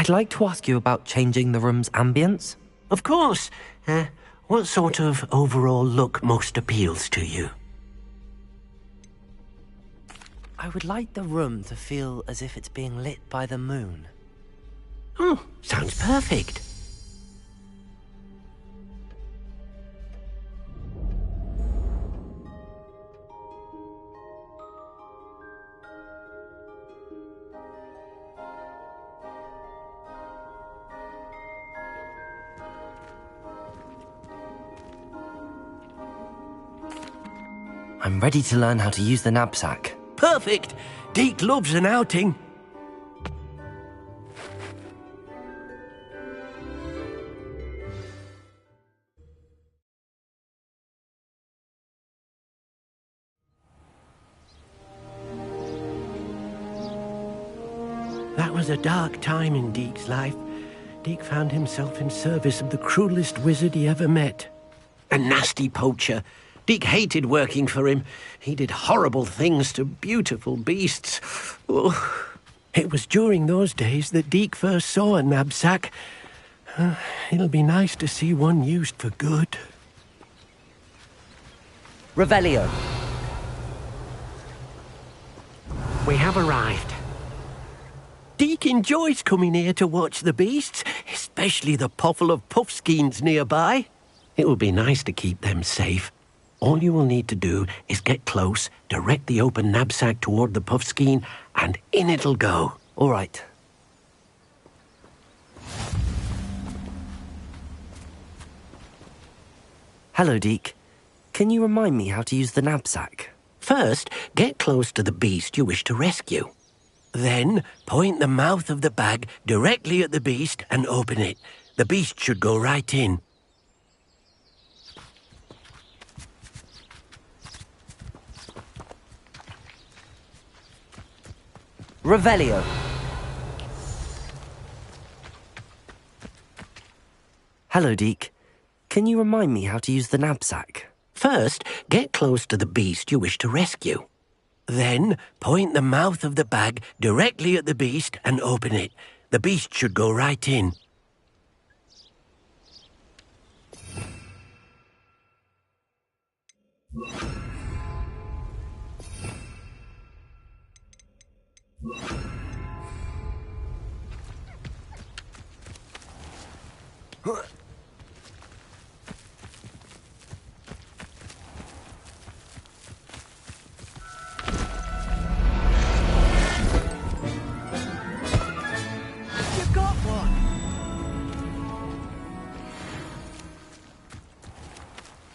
I'd like to ask you about changing the room's ambience. Of course. What sort of overall look most appeals to you? I would like the room to feel as if it's being lit by the moon. Oh, sounds perfect. I'm ready to learn how to use the knapsack. Perfect! Deke loves an outing. That was a dark time in Deke's life. Deke found himself in service of the cruelest wizard he ever met. A nasty poacher. Deke hated working for him. He did horrible things to beautiful beasts. Oh. It was during those days that Deke first saw a knapsack. It'll be nice to see one used for good. Revelio. We have arrived. Deke enjoys coming here to watch the beasts, especially the potful of puffskeins nearby. It will be nice to keep them safe. All you will need to do is get close, direct the open knapsack toward the puffskein, and in it'll go. All right. Hello, Deke. Can you remind me how to use the knapsack? First, get close to the beast you wish to rescue. Then, point the mouth of the bag directly at the beast and open it. The beast should go right in. Revelio. Hello, Deke. Can you remind me how to use the knapsack? First, get close to the beast you wish to rescue. Then, point the mouth of the bag directly at the beast and open it. The beast should go right in.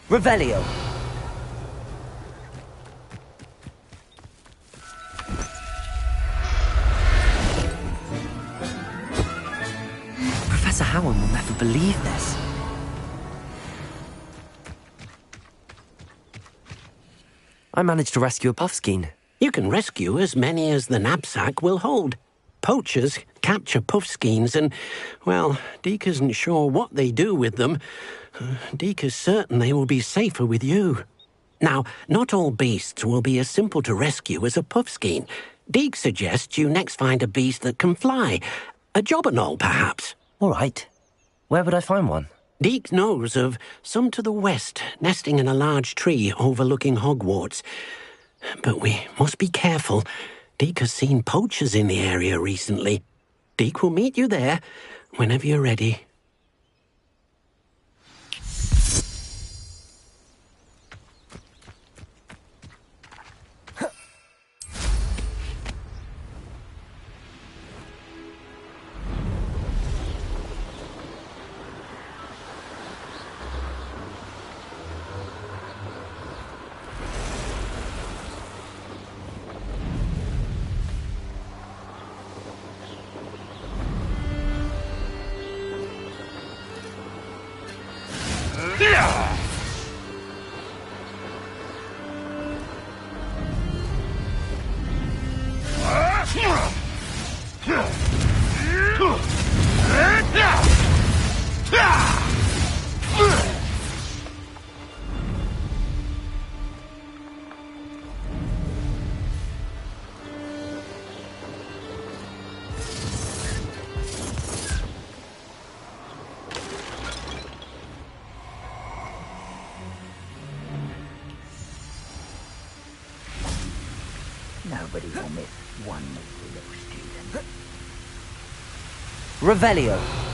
Revelio. Professor Howard will never believe this. I managed to rescue a puffskein. You can rescue as many as the knapsack will hold. Poachers capture puffskeins and, well, Deke isn't sure what they do with them. Deke is certain they will be safer with you. Now, not all beasts will be as simple to rescue as a puffskein. Deke suggests you next find a beast that can fly. A jobberknoll, perhaps. All right. Where would I find one? Deke knows of some to the west, nesting in a large tree overlooking Hogwarts. But we must be careful. Deke has seen poachers in the area recently. Deke will meet you there whenever you're ready. Nobody will miss one little student. Revelio.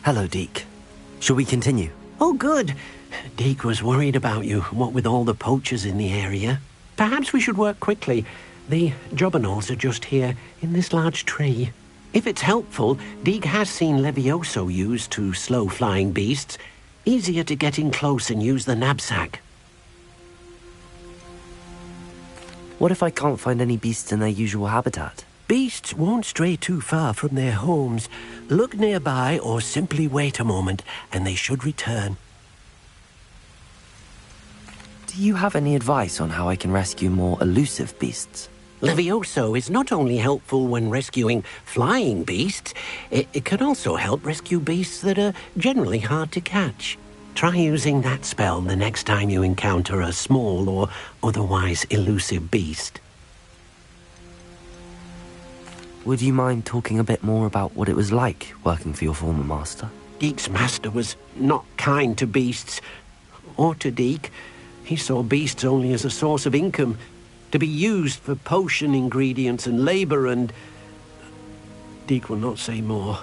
Hello, Deke. Shall we continue? Oh, good. Deke was worried about you, what with all the poachers in the area. Perhaps we should work quickly. The jobberknolls are just here, in this large tree. If it's helpful, Deke has seen Levioso used to slow flying beasts. Easier to get in close and use the knapsack. What if I can't find any beasts in their usual habitat? Beasts won't stray too far from their homes. Look nearby or simply wait a moment, and they should return. Do you have any advice on how I can rescue more elusive beasts? Levioso is not only helpful when rescuing flying beasts, it can also help rescue beasts that are generally hard to catch. Try using that spell the next time you encounter a small or otherwise elusive beast. Would you mind talking a bit more about what it was like working for your former master? Deke's master was not kind to beasts, or to Deke. He saw beasts only as a source of income, to be used for potion ingredients and labor, and Deke will not say more.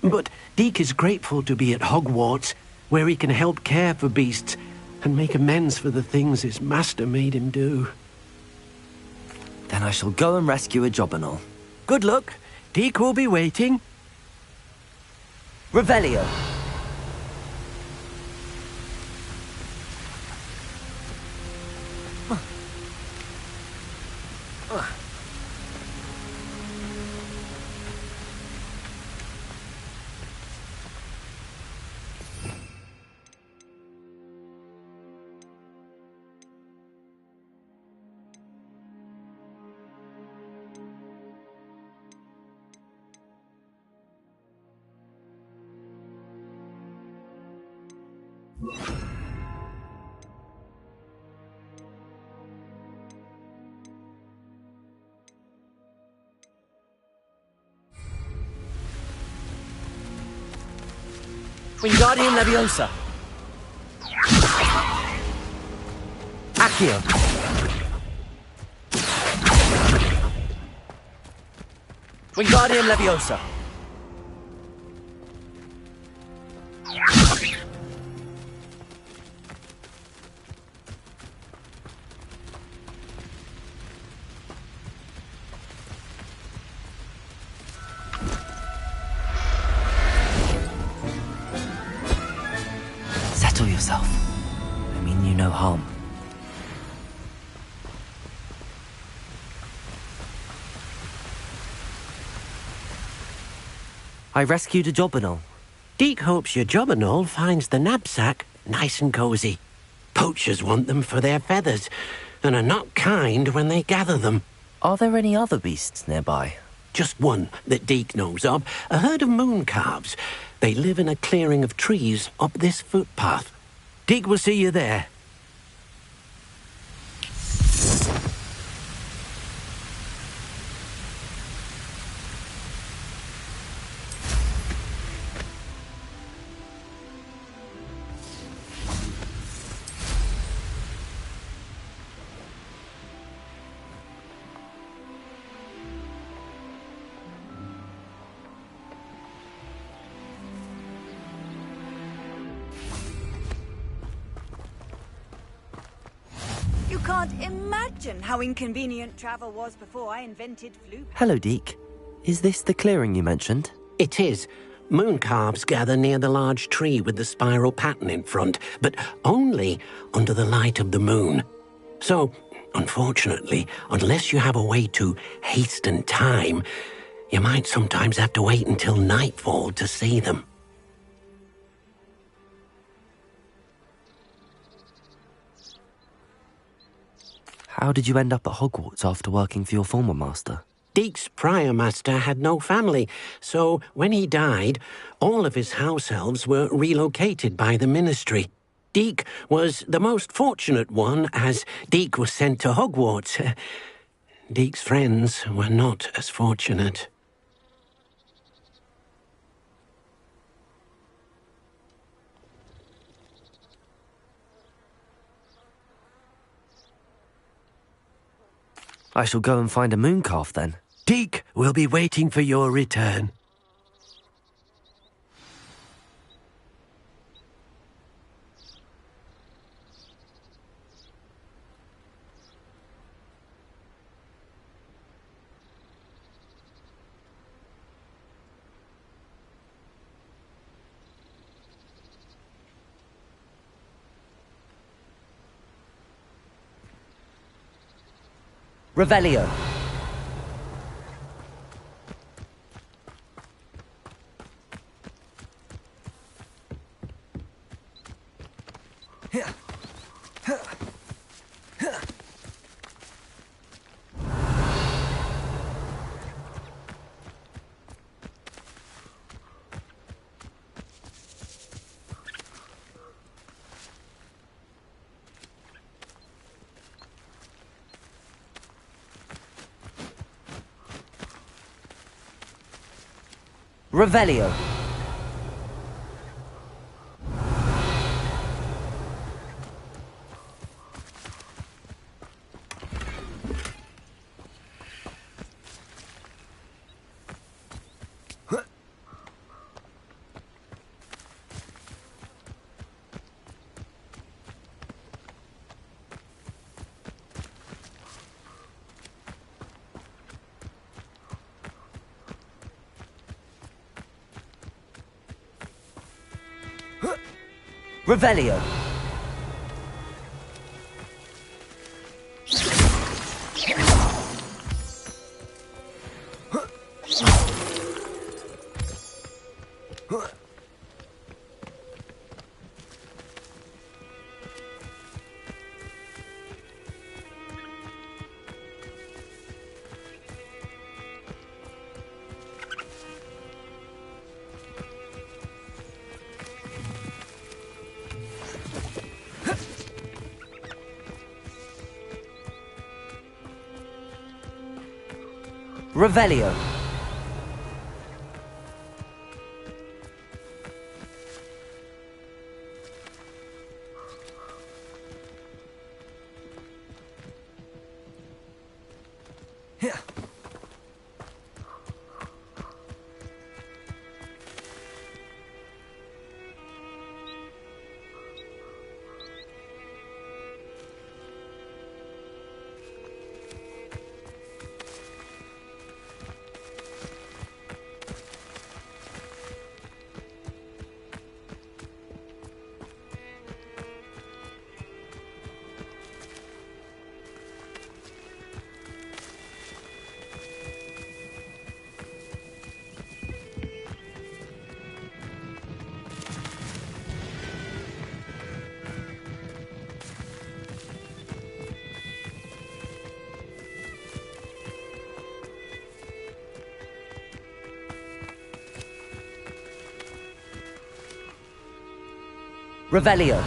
But Deke is grateful to be at Hogwarts, where he can help care for beasts and make amends for the things his master made him do. Then I shall go and rescue a jobberknoll. Good luck. Deke will be waiting. Revelio! Wingardium Leviosa! Accio! Wingardium Leviosa! Settle yourself. I mean you no harm. I rescued a jobberknoll. Deke hopes your jobberknoll finds the knapsack nice and cozy. Poachers want them for their feathers, and are not kind when they gather them. Are there any other beasts nearby? Just one that Deke knows of, a herd of moon calves. They live in a clearing of trees up this footpath. Deke will see you there. You can't imagine how inconvenient travel was before I invented flu. Hello, Deke. Is this the clearing you mentioned? It is. Moon calves gather near the large tree with the spiral pattern in front, but only under the light of the moon. So, unfortunately, unless you have a way to hasten time, you might sometimes have to wait until nightfall to see them. How did you end up at Hogwarts after working for your former master? Deke's prior master had no family, so when he died, all of his house elves were relocated by the ministry. Deke was the most fortunate one, as Deke was sent to Hogwarts. Deke's friends were not as fortunate. I shall go and find a moon calf then. We'll be waiting for your return. Revelio. Revelio. Revelio. Revelio. Revelio.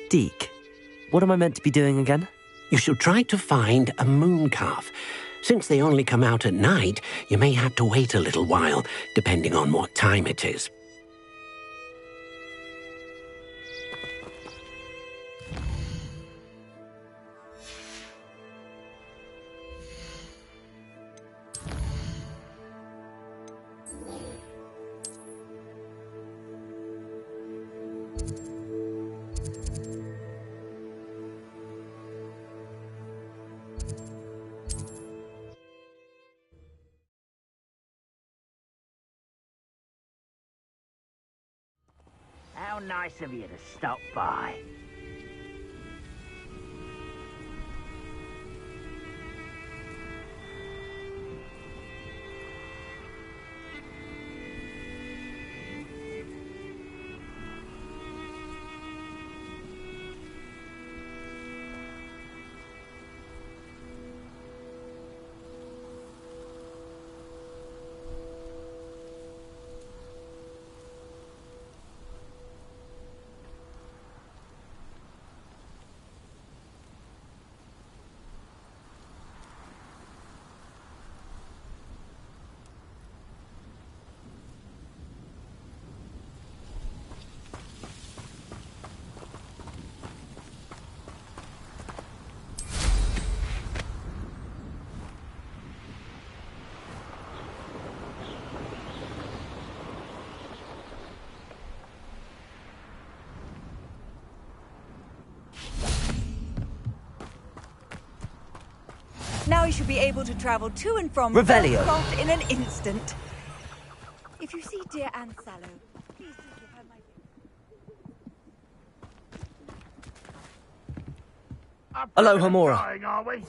Deke, what am I meant to be doing again? You should try to find a moon calf. Since they only come out at night, you may have to wait a little while, depending on what time it is. How nice of you to stop by. I shall be able to travel to and from Revelio. Feldcroft in an instant. If you see dear Anne Sallow, please do give her my... Hello, Hamora. Dying, are we?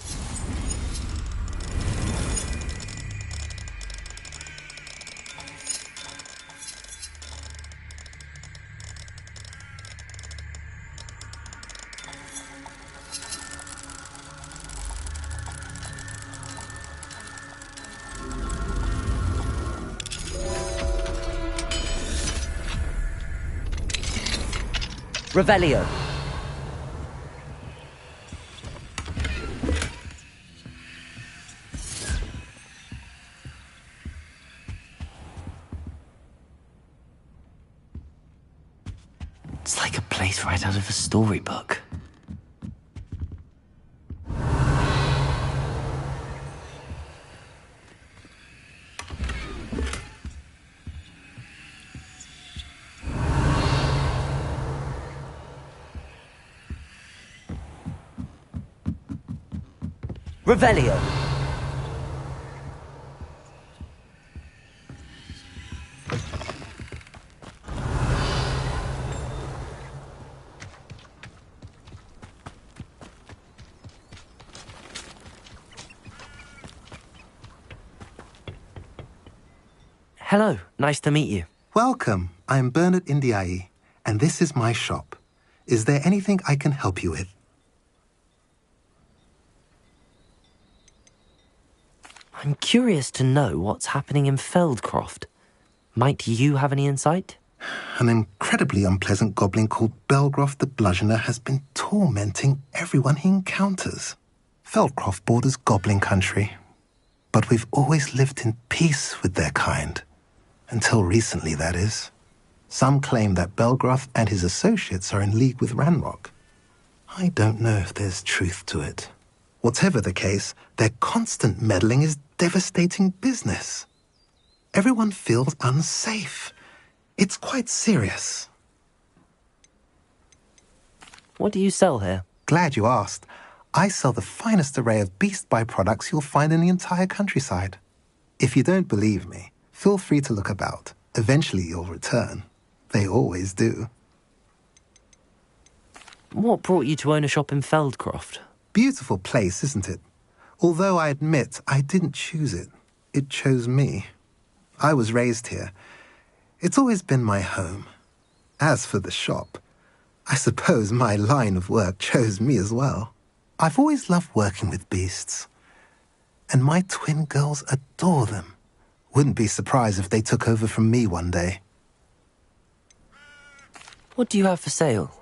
Revelio. It's like a place right out of a storybook. Revelio. Hello, nice to meet you. Welcome. I'm Bernard Indiai, and this is my shop. Is there anything I can help you with? I'm curious to know what's happening in Feldcroft. Might you have any insight? An incredibly unpleasant goblin called Belgroth the Bludgeoner has been tormenting everyone he encounters. Feldcroft borders goblin country, but we've always lived in peace with their kind. Until recently, that is. Some claim that Belgroth and his associates are in league with Ranrock. I don't know if there's truth to it. Whatever the case, their constant meddling is devastating business. Everyone feels unsafe. It's quite serious. What do you sell here? Glad you asked. I sell the finest array of beast byproducts you'll find in the entire countryside. If you don't believe me, feel free to look about. Eventually you'll return. They always do. What brought you to own a shop in Feldcroft? Beautiful place, isn't it? Although I admit I didn't choose it. It chose me. I was raised here. It's always been my home. As for the shop, I suppose my line of work chose me as well. I've always loved working with beasts. And my twin girls adore them. Wouldn't be surprised if they took over from me one day. What do you have for sale?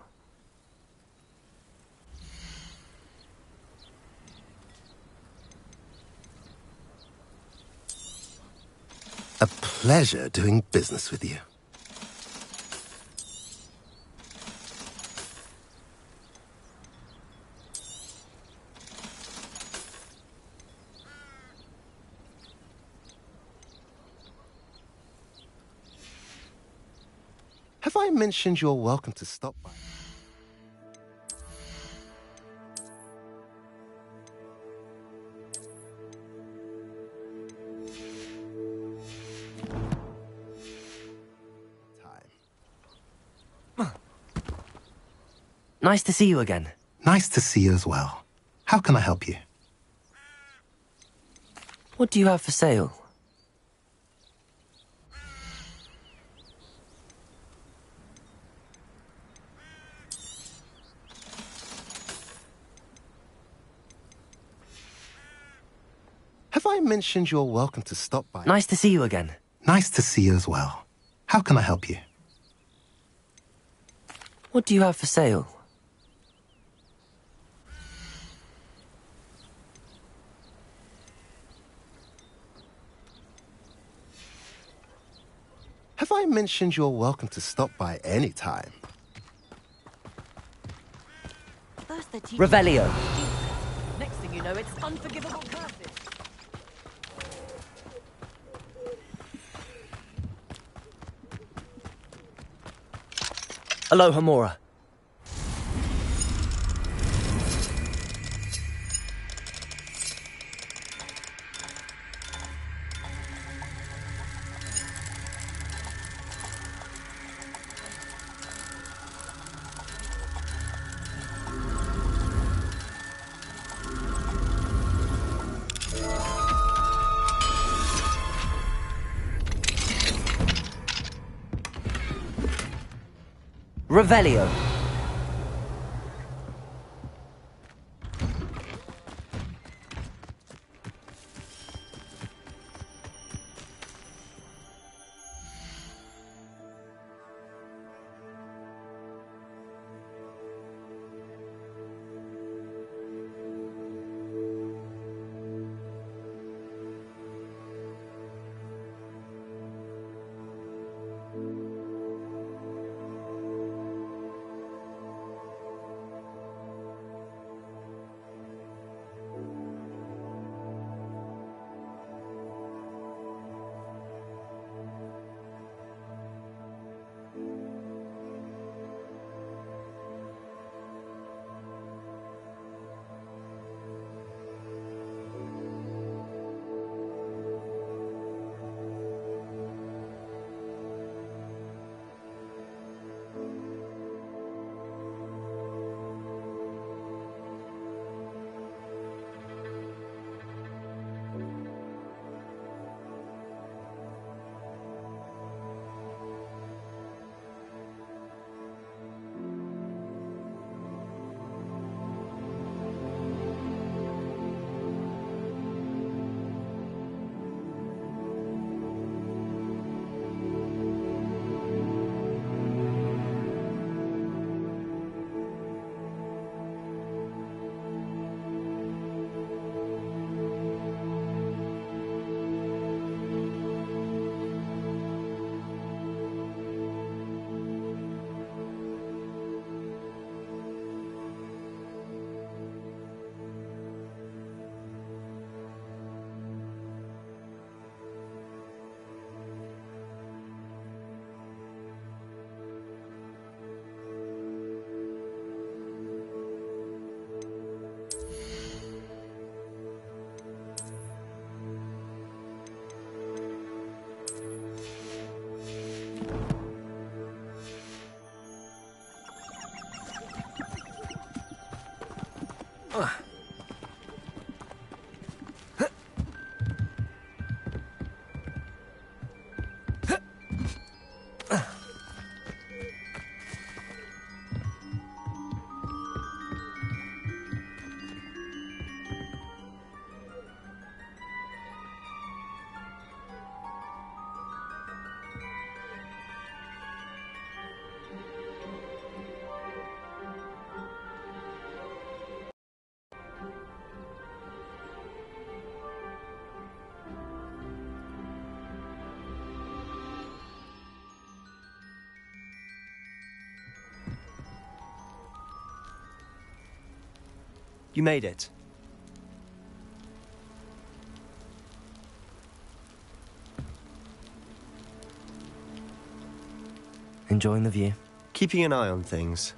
A pleasure doing business with you. Have I mentioned you're welcome to stop by? Nice to see you again. Nice to see you as well. How can I help you? What do you have for sale? Have I mentioned you're welcome to stop by? Nice to see you again. Nice to see you as well. How can I help you? What do you have for sale? Have I mentioned you're welcome to stop by any time? First the teacher- Revelio. Next thing you know, it's unforgivable curses. Hello, Hamora. Revelio. You made it. Enjoying the view? Keeping an eye on things.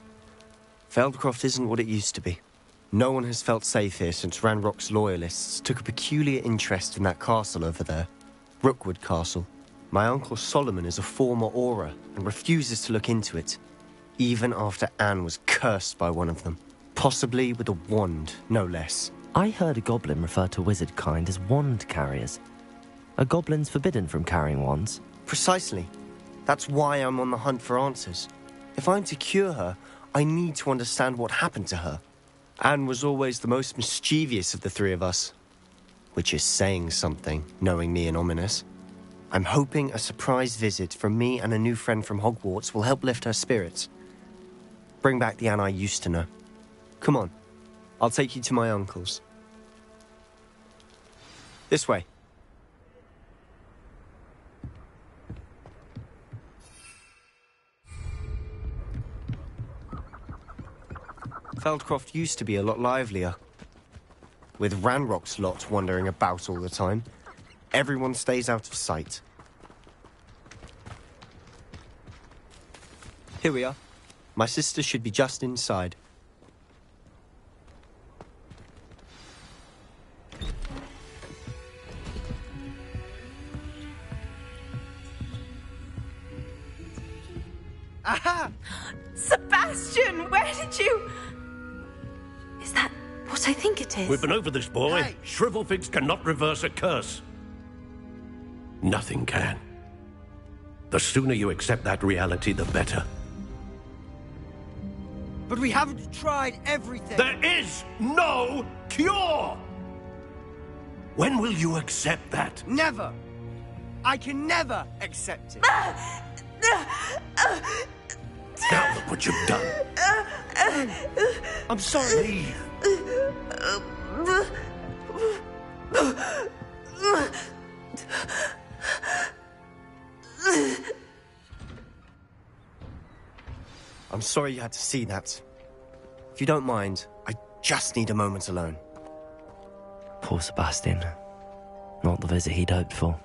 Feldcroft isn't what it used to be. No one has felt safe here since Ranrock's loyalists took a peculiar interest in that castle over there. Rookwood Castle. My uncle Solomon is a former Auror and refuses to look into it, even after Anne was cursed by one of them. Possibly with a wand, no less. I heard a goblin refer to wizard kind as wand carriers. Are goblins forbidden from carrying wands? Precisely. That's why I'm on the hunt for answers. If I'm to cure her, I need to understand what happened to her. Anne was always the most mischievous of the three of us. Which is saying something, knowing me and Ominous. I'm hoping a surprise visit from me and a new friend from Hogwarts will help lift her spirits. Bring back the Anne I used to know. Come on, I'll take you to my uncle's. This way. Feldcroft used to be a lot livelier. With Ranrock's lot wandering about all the time, everyone stays out of sight. Here we are. My sister should be just inside. Aha! Sebastian, where did you... Is that what I think it is? We've been over this, boy. Hey. Shrivelfigs cannot reverse a curse. Nothing can. The sooner you accept that reality, the better. But we haven't tried everything. There is no cure! When will you accept that? Never! I can never accept it. Now look what you've done. I'm sorry. Leave. I'm sorry you had to see that. If you don't mind, I just need a moment alone. Poor Sebastian. Not the visit he'd hoped for.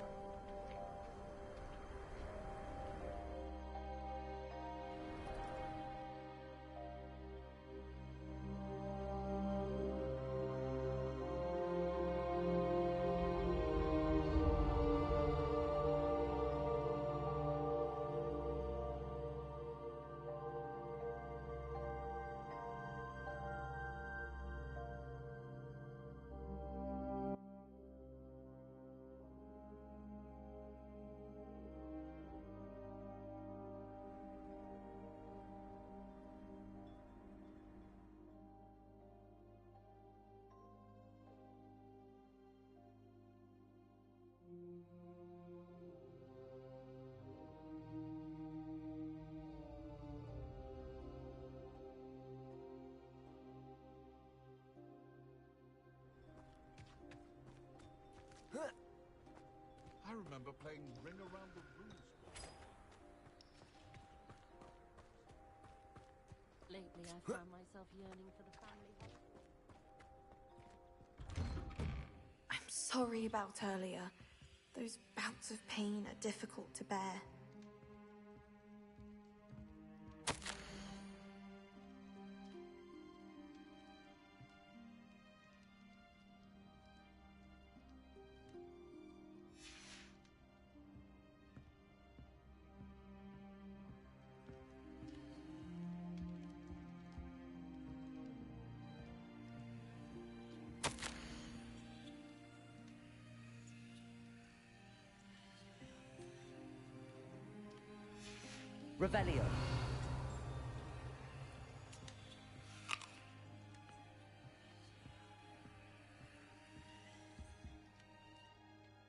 I remember playing Ring Around the Roost. Lately, I found myself yearning for the family. I'm sorry about earlier. Those bouts of pain are difficult to bear. Revelio.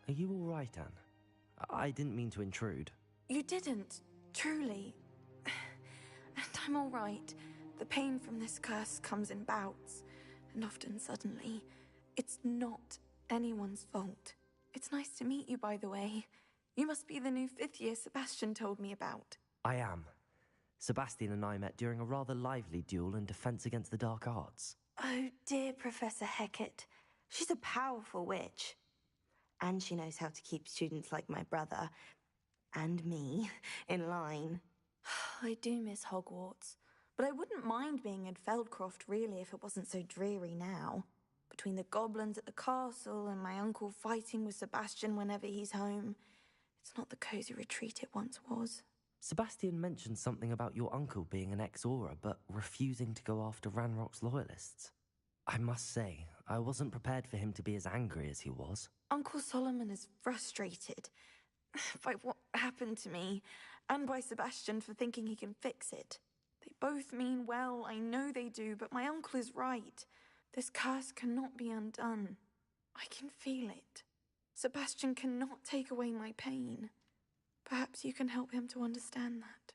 Are you all right, Anne? I didn't mean to intrude. You didn't, truly. And I'm all right. The pain from this curse comes in bouts, and often suddenly. It's not anyone's fault. It's nice to meet you, by the way. You must be the new 5th year Sebastian told me about. I am. Sebastian and I met during a rather lively duel in defense against the dark arts. Oh, dear Professor Hecat. She's a powerful witch. And she knows how to keep students like my brother, and me, in line. I do miss Hogwarts, but I wouldn't mind being in Feldcroft, really, if it wasn't so dreary now. Between the goblins at the castle and my uncle fighting with Sebastian whenever he's home, it's not the cozy retreat it once was. Sebastian mentioned something about your uncle being an ex-Auror, but refusing to go after Ranrock's loyalists. I must say, I wasn't prepared for him to be as angry as he was. Uncle Solomon is frustrated by what happened to me, and by Sebastian for thinking he can fix it. They both mean well, I know they do, but my uncle is right. This curse cannot be undone. I can feel it. Sebastian cannot take away my pain. Perhaps you can help him to understand that.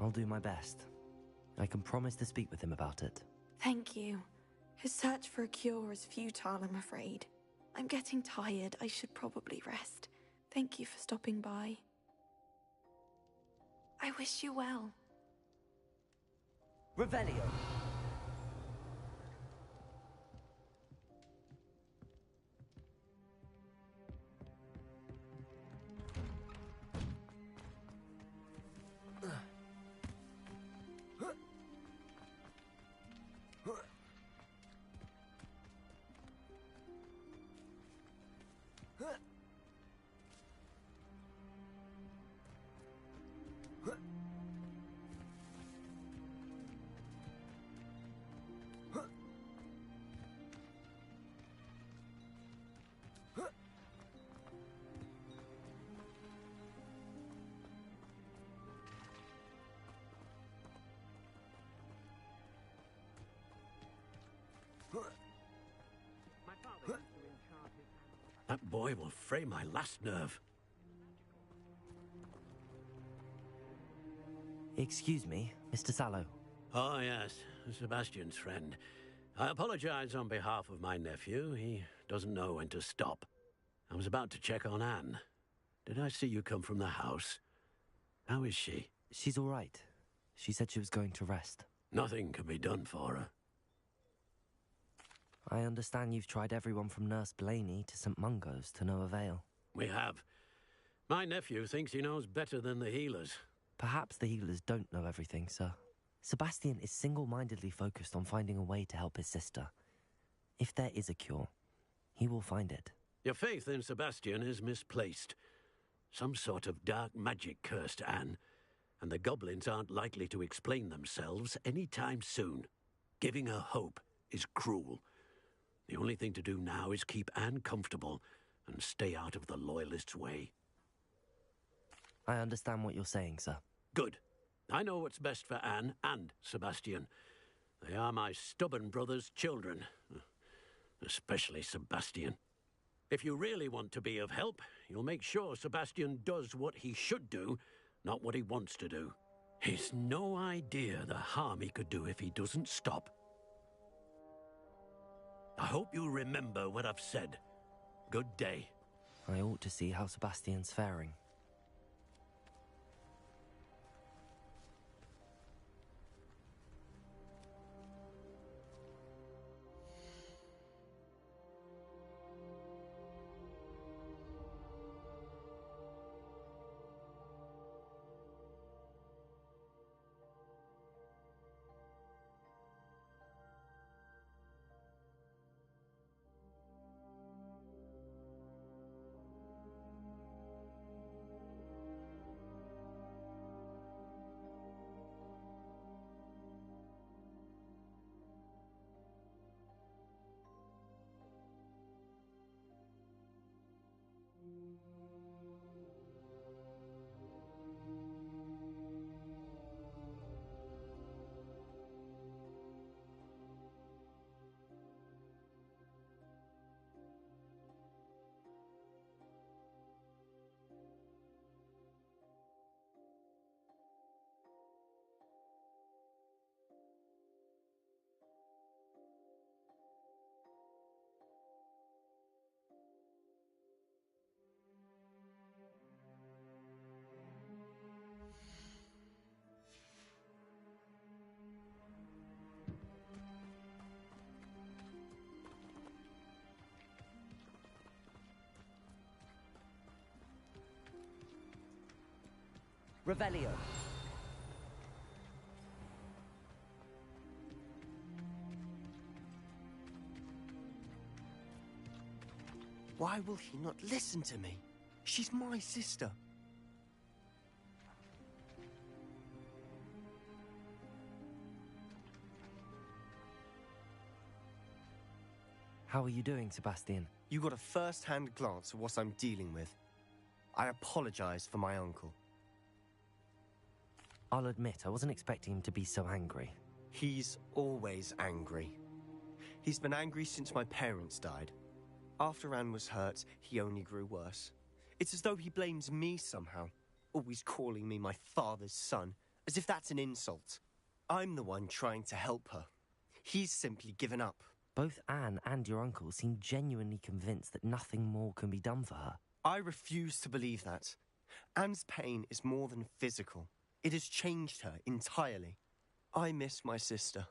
I'll do my best. I can promise to speak with him about it. Thank you. His search for a cure is futile, I'm afraid. I'm getting tired. I should probably rest. Thank you for stopping by. I wish you well. Revelio! That boy will fray my last nerve. Excuse me, Mr. Sallow. Oh, yes, Sebastian's friend. I apologize on behalf of my nephew. He doesn't know when to stop. I was about to check on Anne. Did I see you come from the house? How is she? She's all right. She said she was going to rest. Nothing can be done for her. I understand you've tried everyone from Nurse Blaney to St. Mungo's to no avail. We have. My nephew thinks he knows better than the healers. Perhaps the healers don't know everything, sir. Sebastian is single-mindedly focused on finding a way to help his sister. If there is a cure, he will find it. Your faith in Sebastian is misplaced. Some sort of dark magic cursed Anne, and the goblins aren't likely to explain themselves any time soon. Giving her hope is cruel. The only thing to do now is keep Anne comfortable and stay out of the Loyalists' way. I understand what you're saying, sir. Good. I know what's best for Anne and Sebastian. They are my stubborn brother's children. Especially Sebastian. If you really want to be of help, you'll make sure Sebastian does what he should do, not what he wants to do. He's no idea the harm he could do if he doesn't stop. I hope you remember what I've said. Good day. I ought to see how Sebastian's faring. Revelio. Why will he not listen to me? She's my sister. How are you doing, Sebastian? You got a first-hand glance at what I'm dealing with. I apologize for my uncle. I'll admit, I wasn't expecting him to be so angry. He's always angry. He's been angry since my parents died. After Anne was hurt, he only grew worse. It's as though he blames me somehow, always calling me my father's son, As if that's an insult. I'm the one trying to help her. He's simply given up. Both Anne and your uncle seem genuinely convinced that nothing more can be done for her. I refuse to believe that. Anne's pain is more than physical. It has changed her entirely. I miss my sister.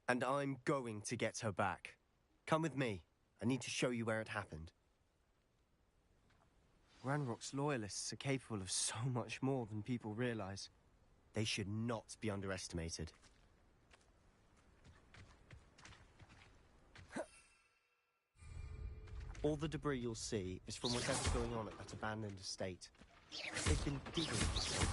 And I'm going to get her back. Come with me. I need to show you where it happened. Ranrock's loyalists are capable of so much more than people realize. They should not be underestimated. All the debris you'll see is from whatever's going on at that abandoned estate. They've been digging for something.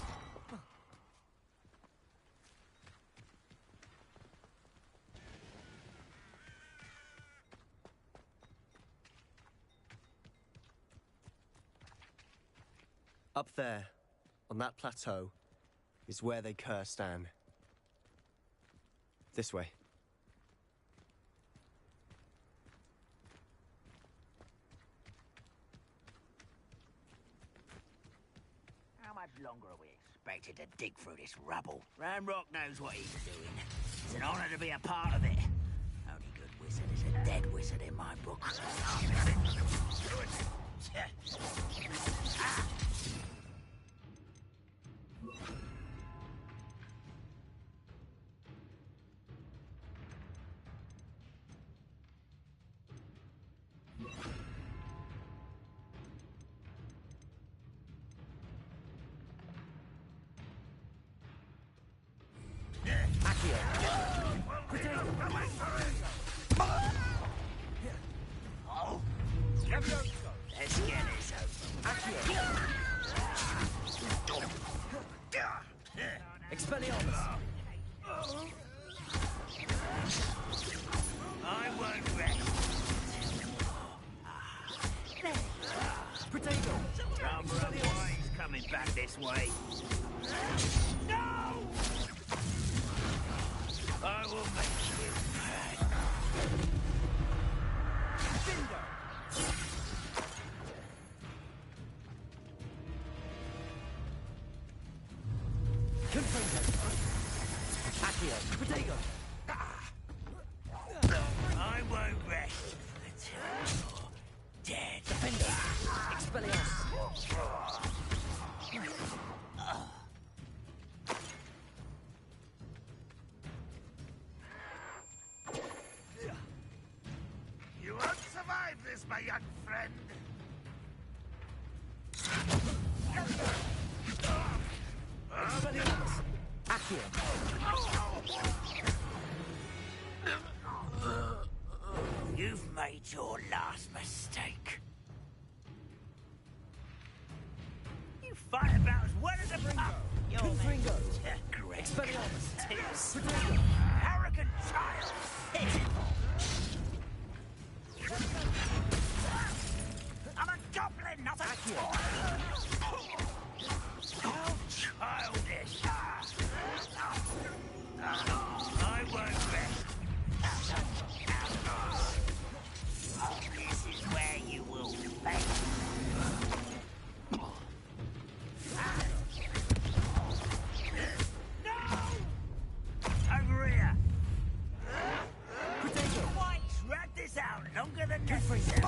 Up there, on that plateau, is where they cursed Anne. This way. How much longer are we expected to dig through this rubble? Ranrock knows what he's doing. It's an honor to be a part of it. Only good wizard is a dead wizard in my book. Let's get this over. Expelliarmus! I won't rest. Protego! Why he's coming back this way? No! I will make you pay. I won't rest until you're dead. You won't survive this, my young friend. You've made your last mistake. You fight about as well as a pup. You're great. Tips. Arrogant child. I'm a goblin, not a toy. How childish. I won't rest. This is where you will fail. No! Over here. Why drag this out longer than necessary?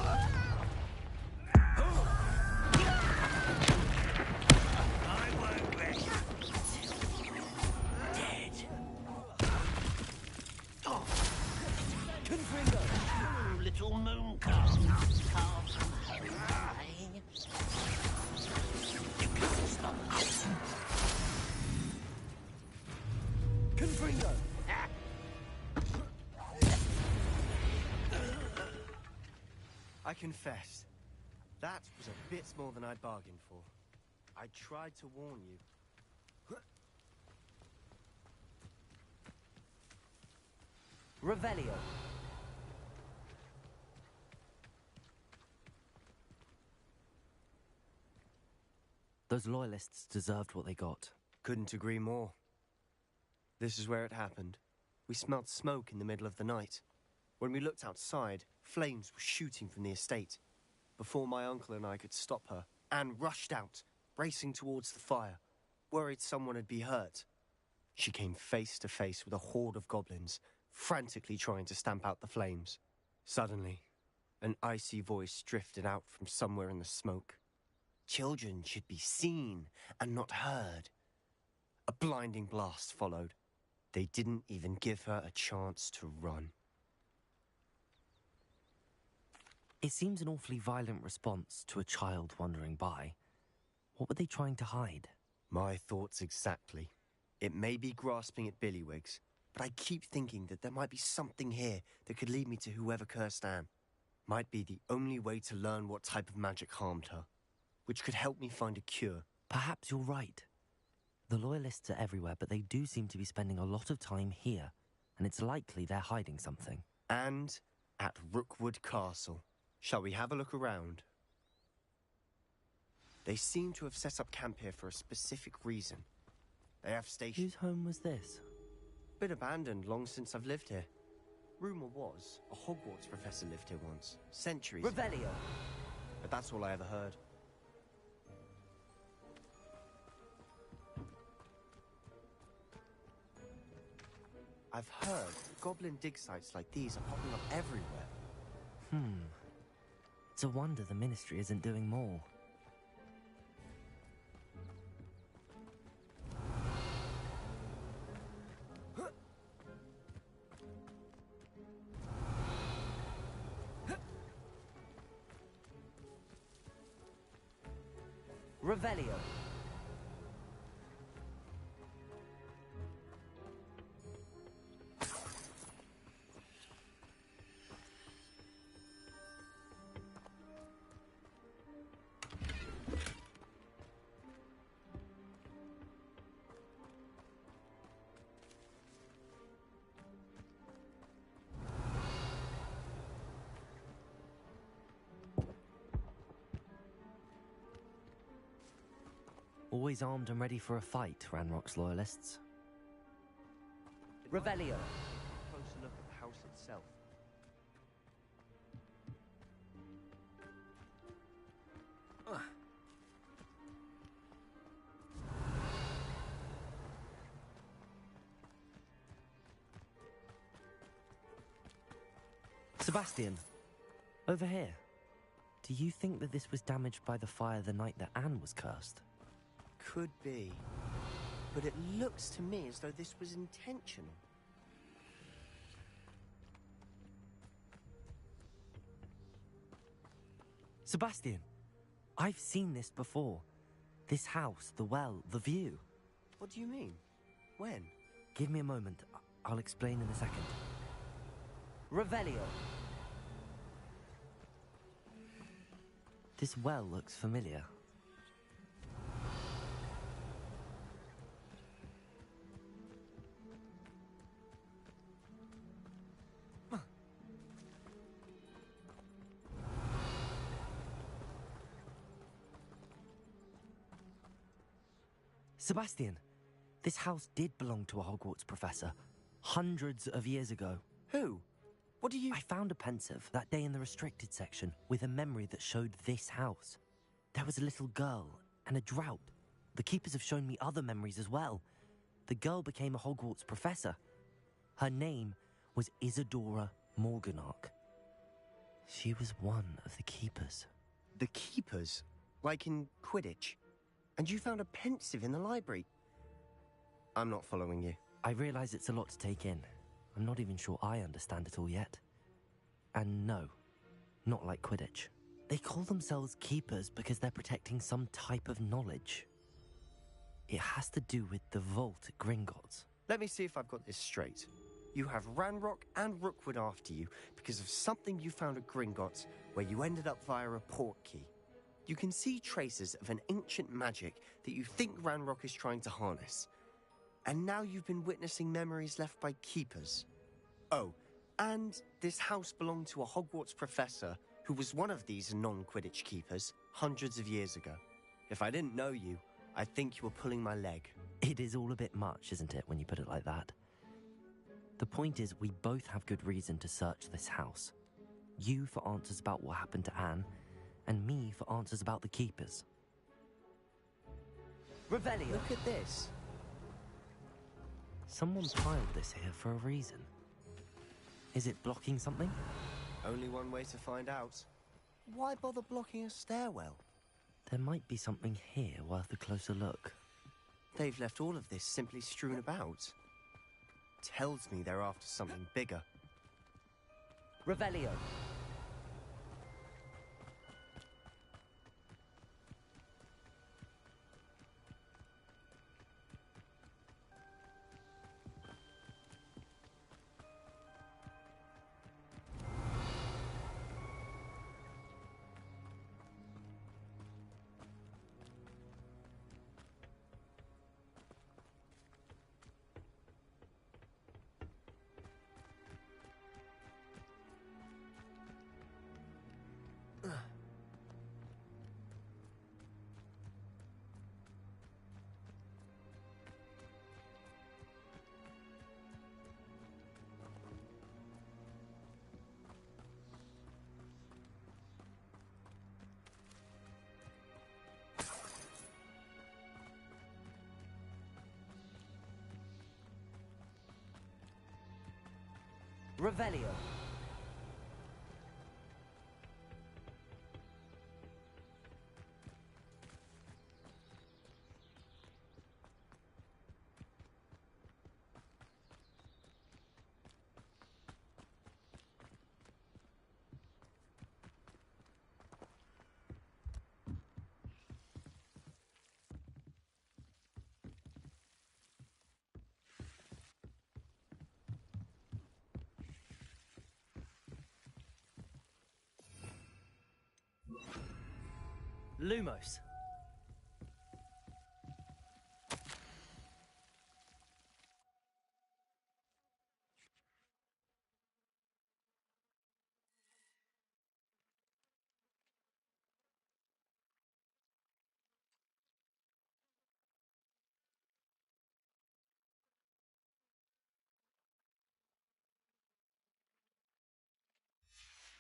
I won't rest. Dead. Oh, little moon calf. Calf from home, eh? You can't stop this. Confringo! I confess, that was a bit more than I'd bargained for. I tried to warn you. Revelio. Those loyalists deserved what they got. Couldn't agree more. This is where it happened. We smelled smoke in the middle of the night. When we looked outside, flames were shooting from the estate. Before my uncle and I could stop her, Anne rushed out, racing towards the fire. worried someone would be hurt. She came face to face with a horde of goblins, frantically trying to stamp out the flames. Suddenly, an icy voice drifted out from somewhere in the smoke. Children should be seen and not heard. A blinding blast followed. They didn't even give her a chance to run. It seems an awfully violent response to a child wandering by. What were they trying to hide? My thoughts exactly. It may be grasping at Billywigs, but I keep thinking that there might be something here that could lead me to whoever cursed Anne. Might be the only way to learn what type of magic harmed her, which could help me find a cure. Perhaps you're right. The Loyalists are everywhere, but they do seem to be spending a lot of time here, and it's likely they're hiding something. And at Rookwood Castle. Shall we have a look around? They seem to have set up camp here for a specific reason. They have stations. Whose home was this? Been abandoned long since I've lived here. Rumor was a Hogwarts professor lived here once, centuries ago. Revelio! But that's all I ever heard. I've heard goblin dig sites like these are popping up everywhere. It's a wonder the Ministry isn't doing more. Revelio. Always armed and ready for a fight, Ranrock's Loyalists. Revelio. Closer look at the house itself. Sebastian, over here. Do you think that this was damaged by the fire the night that Anne was cursed? Could be. But it looks to me as though this was intentional. Sebastian, I've seen this before. This house, the well, the view. What do you mean? When? Give me a moment. I'll explain in a second. Revelio. This well looks familiar. Sebastian, this house did belong to a Hogwarts professor, hundreds of years ago. Who? What do you... I found a pensive that day in the restricted section with a memory that showed this house. There was a little girl and a drought. The keepers have shown me other memories as well. The girl became a Hogwarts professor. Her name was Isadora Morganach. She was one of the keepers. The keepers? Like in Quidditch? And you found a pensive in the library? I'm not following you. I realize it's a lot to take in. I'm not even sure I understand it all yet. And no, not like Quidditch. They call themselves keepers because they're protecting some type of knowledge. It has to do with the vault at Gringotts. Let me see if I've got this straight. You have Ranrock and Rookwood after you because of something you found at Gringotts where you ended up via a portkey. You can see traces of an ancient magic that you think Ranrock is trying to harness. And now you've been witnessing memories left by keepers. Oh, and this house belonged to a Hogwarts professor who was one of these non-Quidditch keepers hundreds of years ago. If I didn't know you, I'd think you were pulling my leg. It is all a bit much, isn't it, when you put it like that? The point is, we both have good reason to search this house. You for answers about what happened to Anne, and me for answers about the keepers. Revelio. Look at this. Someone piled this here for a reason. Is it blocking something? Only one way to find out. Why bother blocking a stairwell? There might be something here worth a closer look. They've left all of this simply strewn about. Tells me they're after something bigger. Revelio. Revelio. Lumos.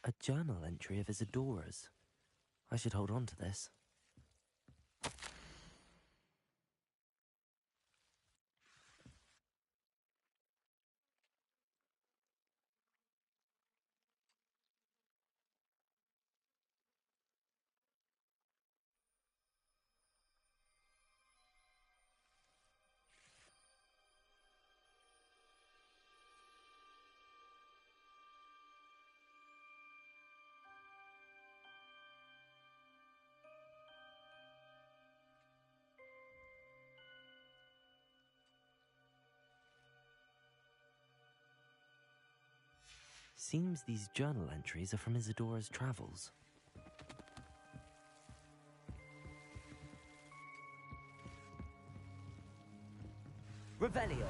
A journal entry of Isadora's. I should hold on to this. Seems these journal entries are from Isadora's travels. Revelio.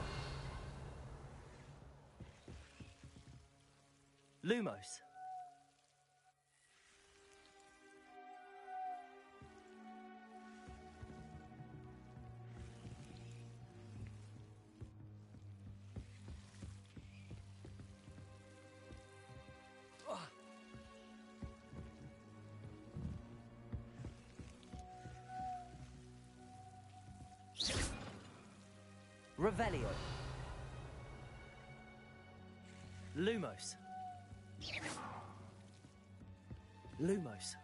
Lumos. Revelio. Lumos. Lumos.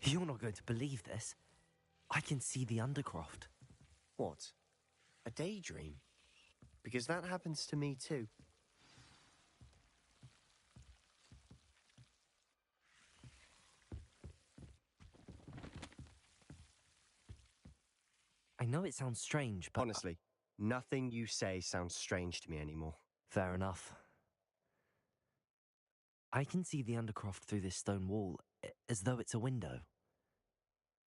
You're not going to believe this. I can see the Undercroft. What? A daydream? Because that happens to me too. I know it sounds strange, but... Honestly, nothing you say sounds strange to me anymore. Fair enough. I can see the Undercroft through this stone wall, as though it's a window.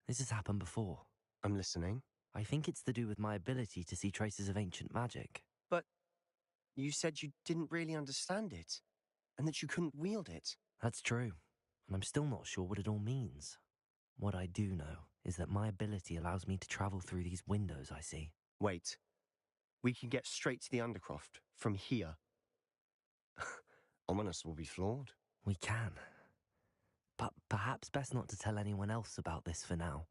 This has happened before. I'm listening. I think it's to do with my ability to see traces of ancient magic. But you said you didn't really understand it, and that you couldn't wield it. That's true, and I'm still not sure what it all means. What I do know is that my ability allows me to travel through these windows I see. Wait. We can get straight to the Undercroft from here. Ominous will be flawed. We can. But perhaps best not to tell anyone else about this for now.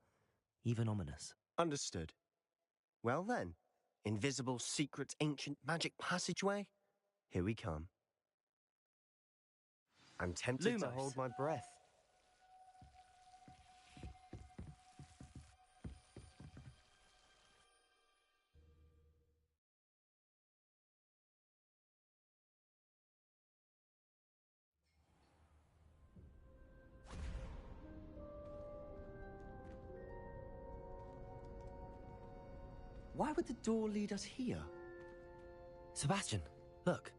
Even Ominous. Understood. Well then, invisible, secret, ancient magic passageway? Here we come. I'm tempted to Lumos. hold my breath. Why would the door lead us here? Sebastian, look.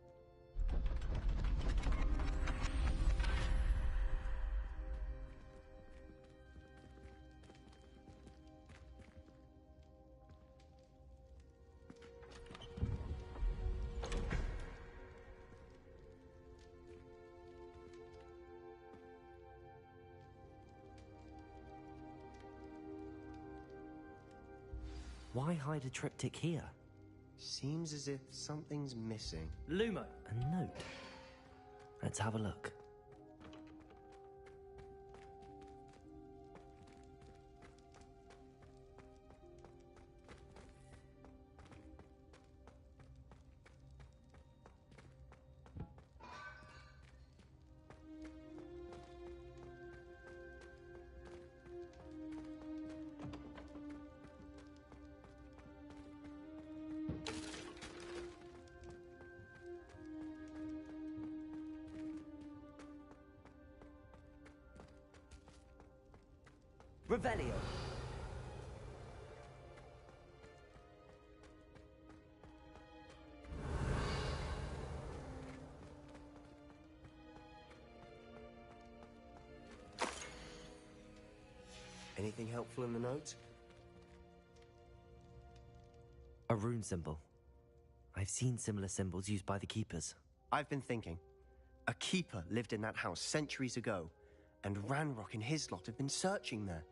Why hide a triptych here? Seems as if something's missing. Lumo. A note. Let's have a look. Revelio. Anything helpful in the note? A rune symbol. I've seen similar symbols used by the Keepers. I've been thinking. A keeper lived in that house centuries ago, and Ranrock and his lot have been searching there.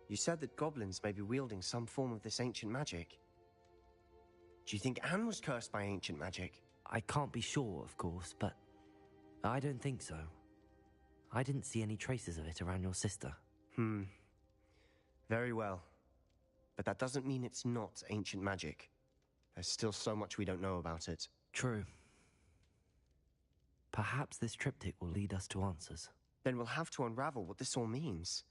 You said that goblins may be wielding some form of this ancient magic. Do you think Anne was cursed by ancient magic? I can't be sure, of course, but I don't think so. I didn't see any traces of it around your sister. Very well. But that doesn't mean it's not ancient magic. There's still so much we don't know about it. True. Perhaps this triptych will lead us to answers. Then we'll have to unravel what this all means.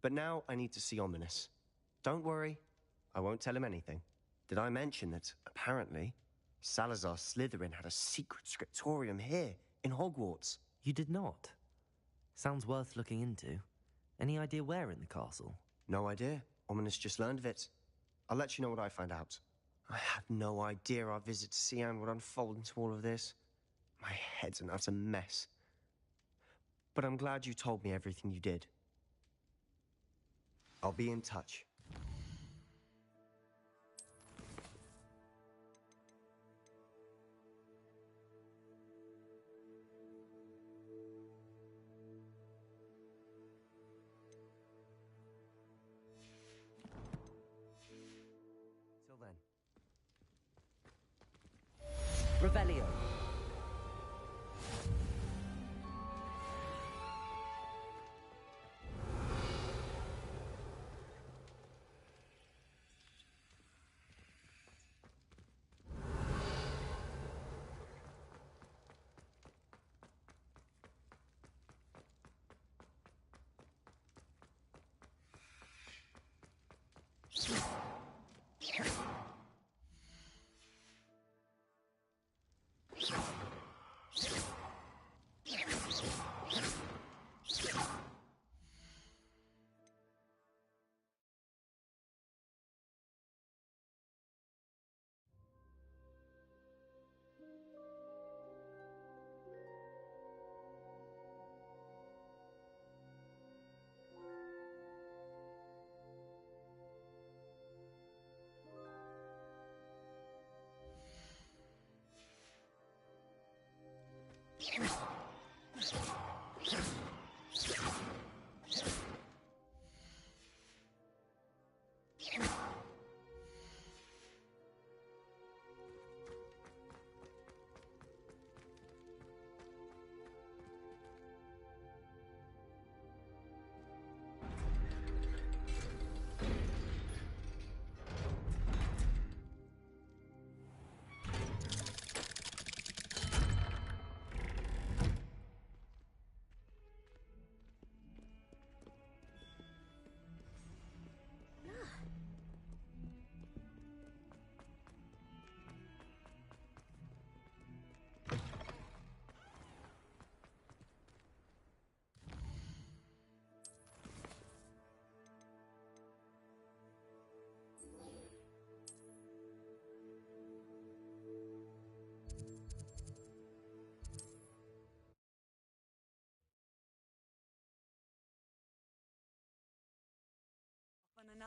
But now I need to see Ominous. Don't worry, I won't tell him anything. Did I mention that, apparently, Salazar Slytherin had a secret scriptorium here, in Hogwarts? You did not? Sounds worth looking into. Any idea where in the castle? No idea. Ominous just learned of it. I'll let you know what I find out. I had no idea our visit to Cian would unfold into all of this. My head's an utter mess. But I'm glad you told me everything you did. I'll be in touch. Till then. Revelio.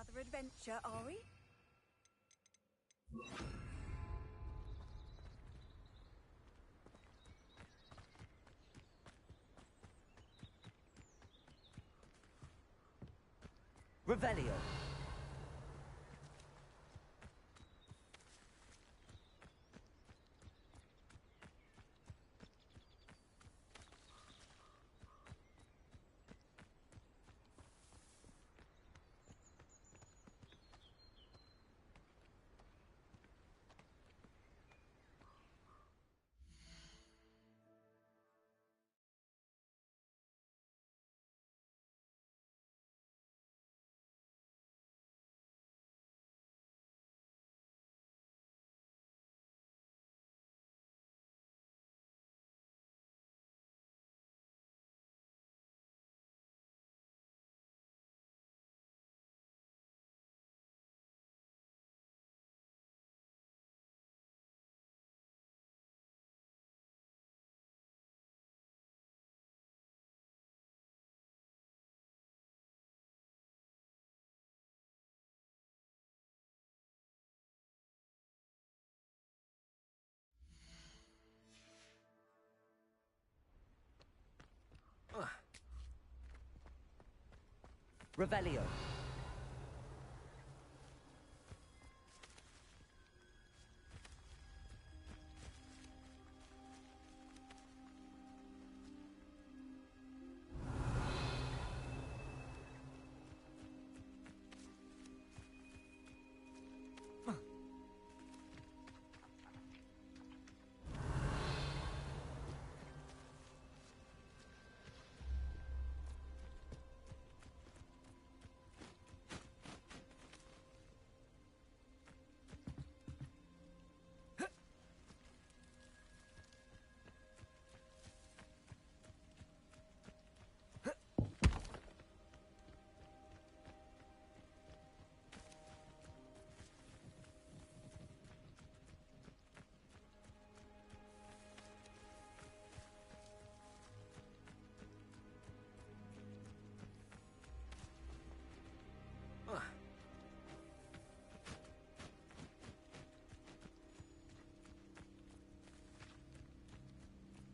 another adventure, are we? Revelio. Revelio.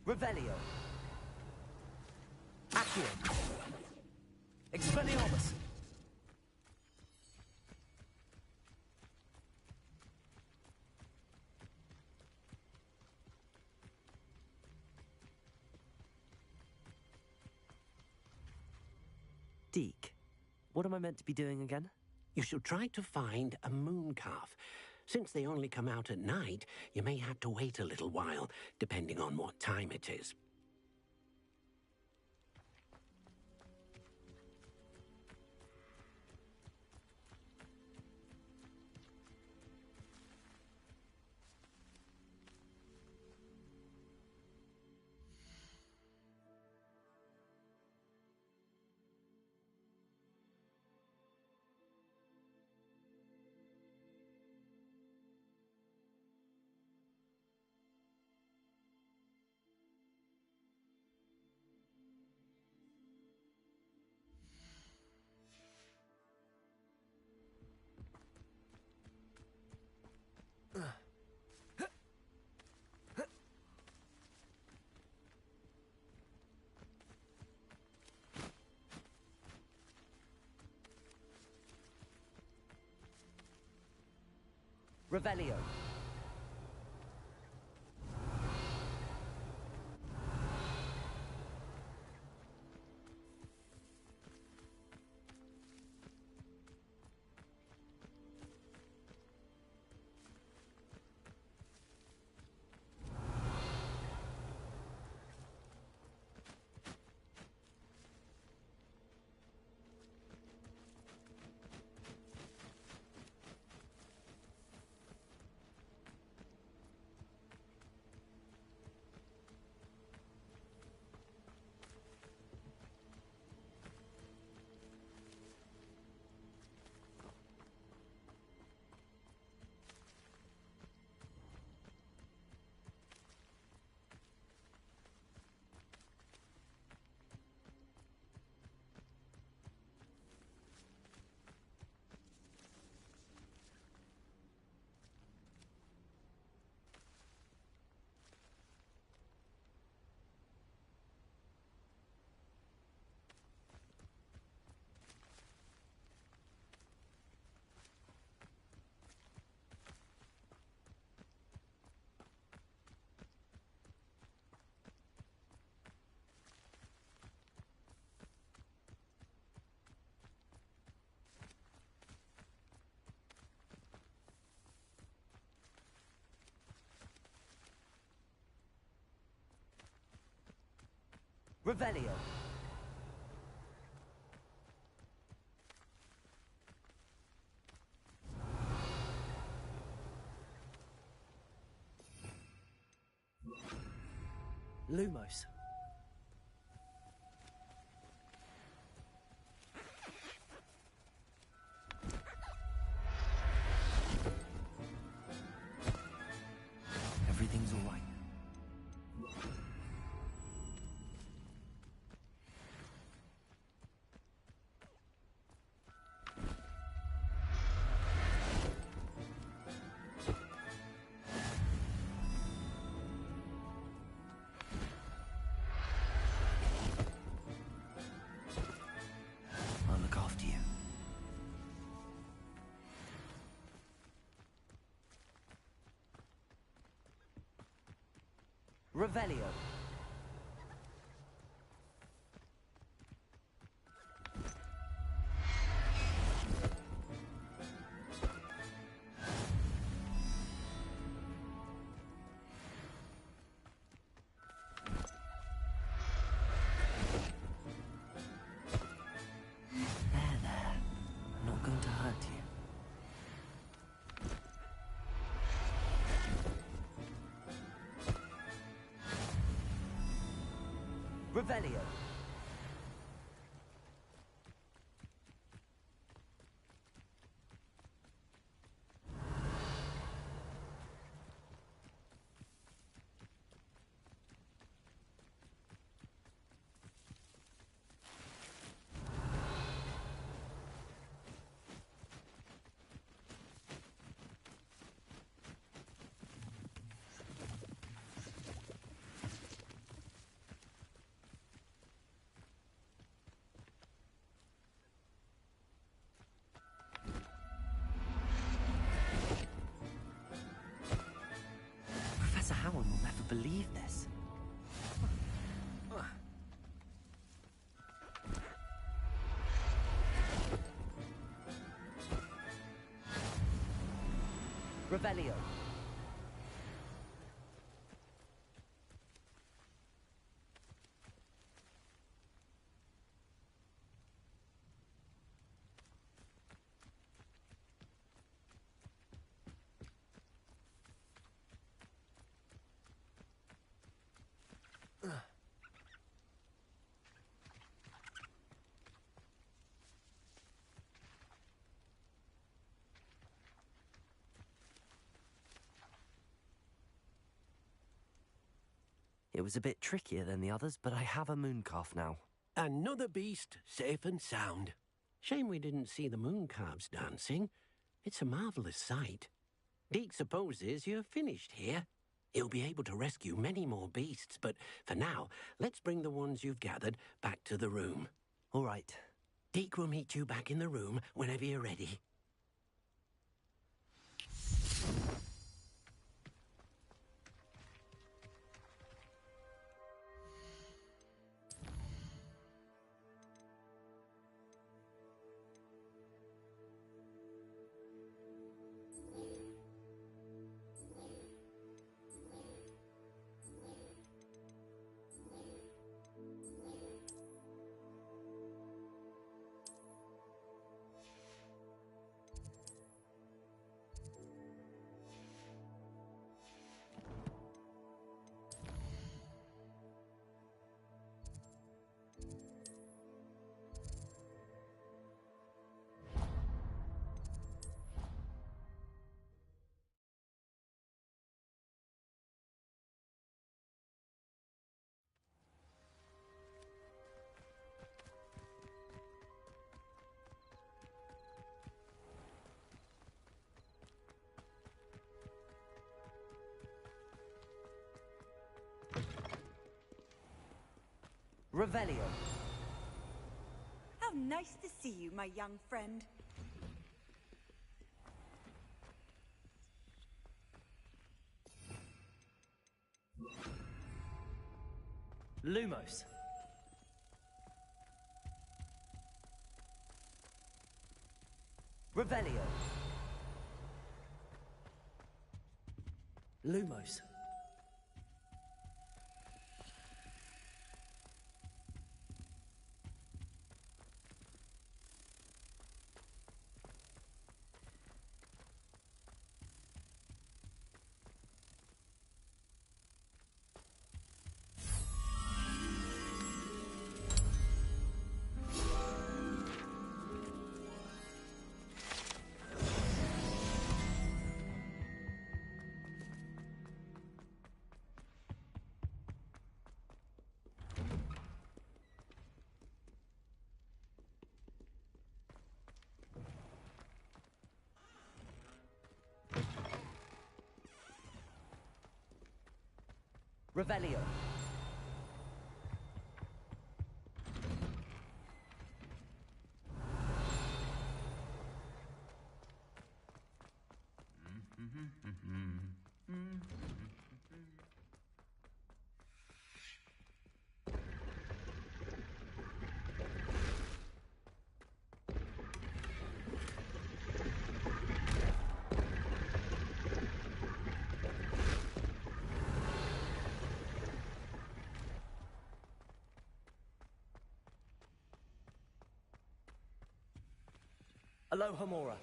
Revelio. Accio. Expelliarmus. Deke, what am I meant to be doing again? You should try to find a moon calf. Since they only come out at night, you may have to wait a little while, depending on what time it is. Revelio. Revelio. Lumos. Everything's all right. I'll look after you. Revelio. There. I'm not going to hurt you. Revelio. Professor Howard will never believe this. Revelio. It was a bit trickier than the others, but I have a moon calf now. Another beast, safe and sound. Shame we didn't see the moon calves dancing. It's a marvellous sight. Deke supposes you're finished here. He'll be able to rescue many more beasts, but for now, let's bring the ones you've gathered back to the room. All right. Deke will meet you back in the room whenever you're ready. Revelio. How nice to see you, my young friend. Lumos. Revelio. Lumos. Revelio. Aloha Mora.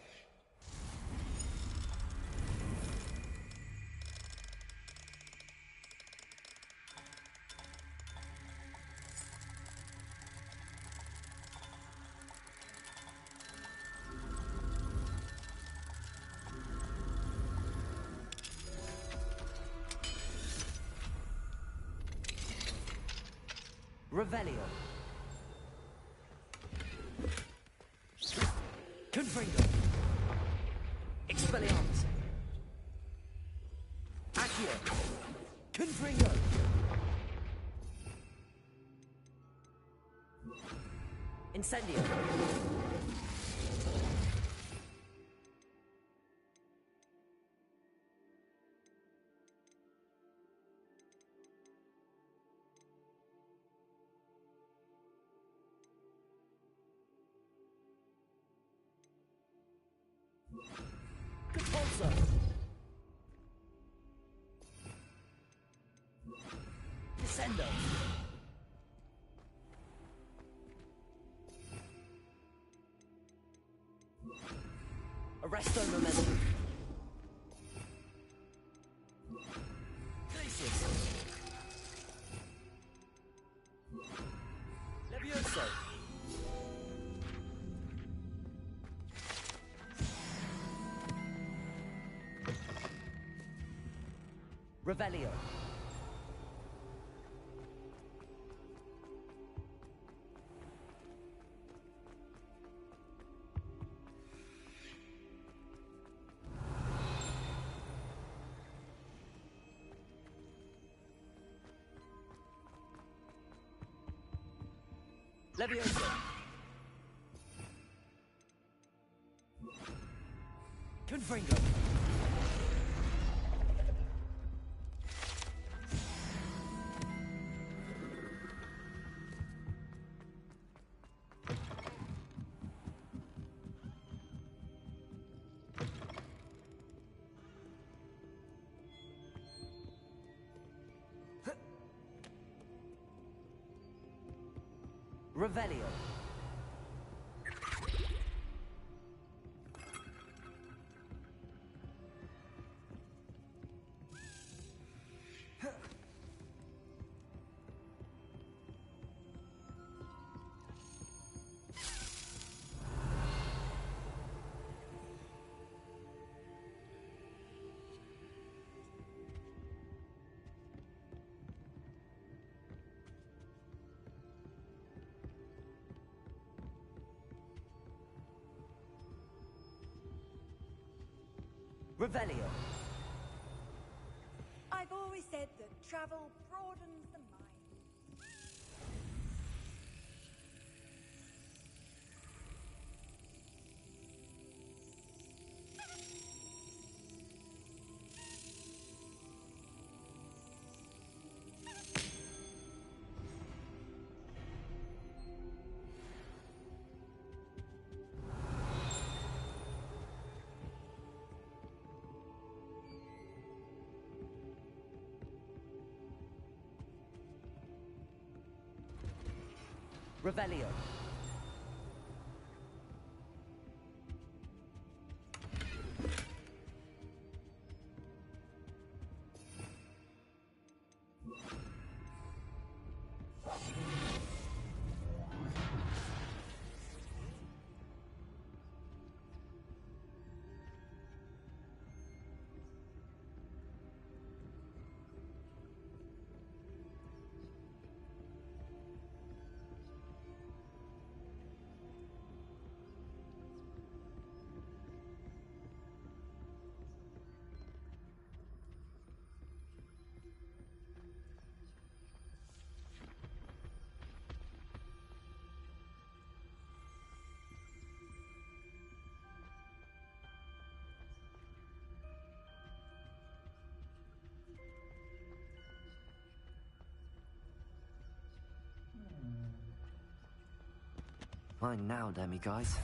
Revelio. Confringo. Expelliarmus. Accio. Confringo. Incendio. Repulsor. Descendo. Arresto momentum. Glacius. Levioso. Revelio. Levioso. Confringo. Revelio. Revelio. I've always said that travel broadens the mind. Revelio. Mine now, demiguise.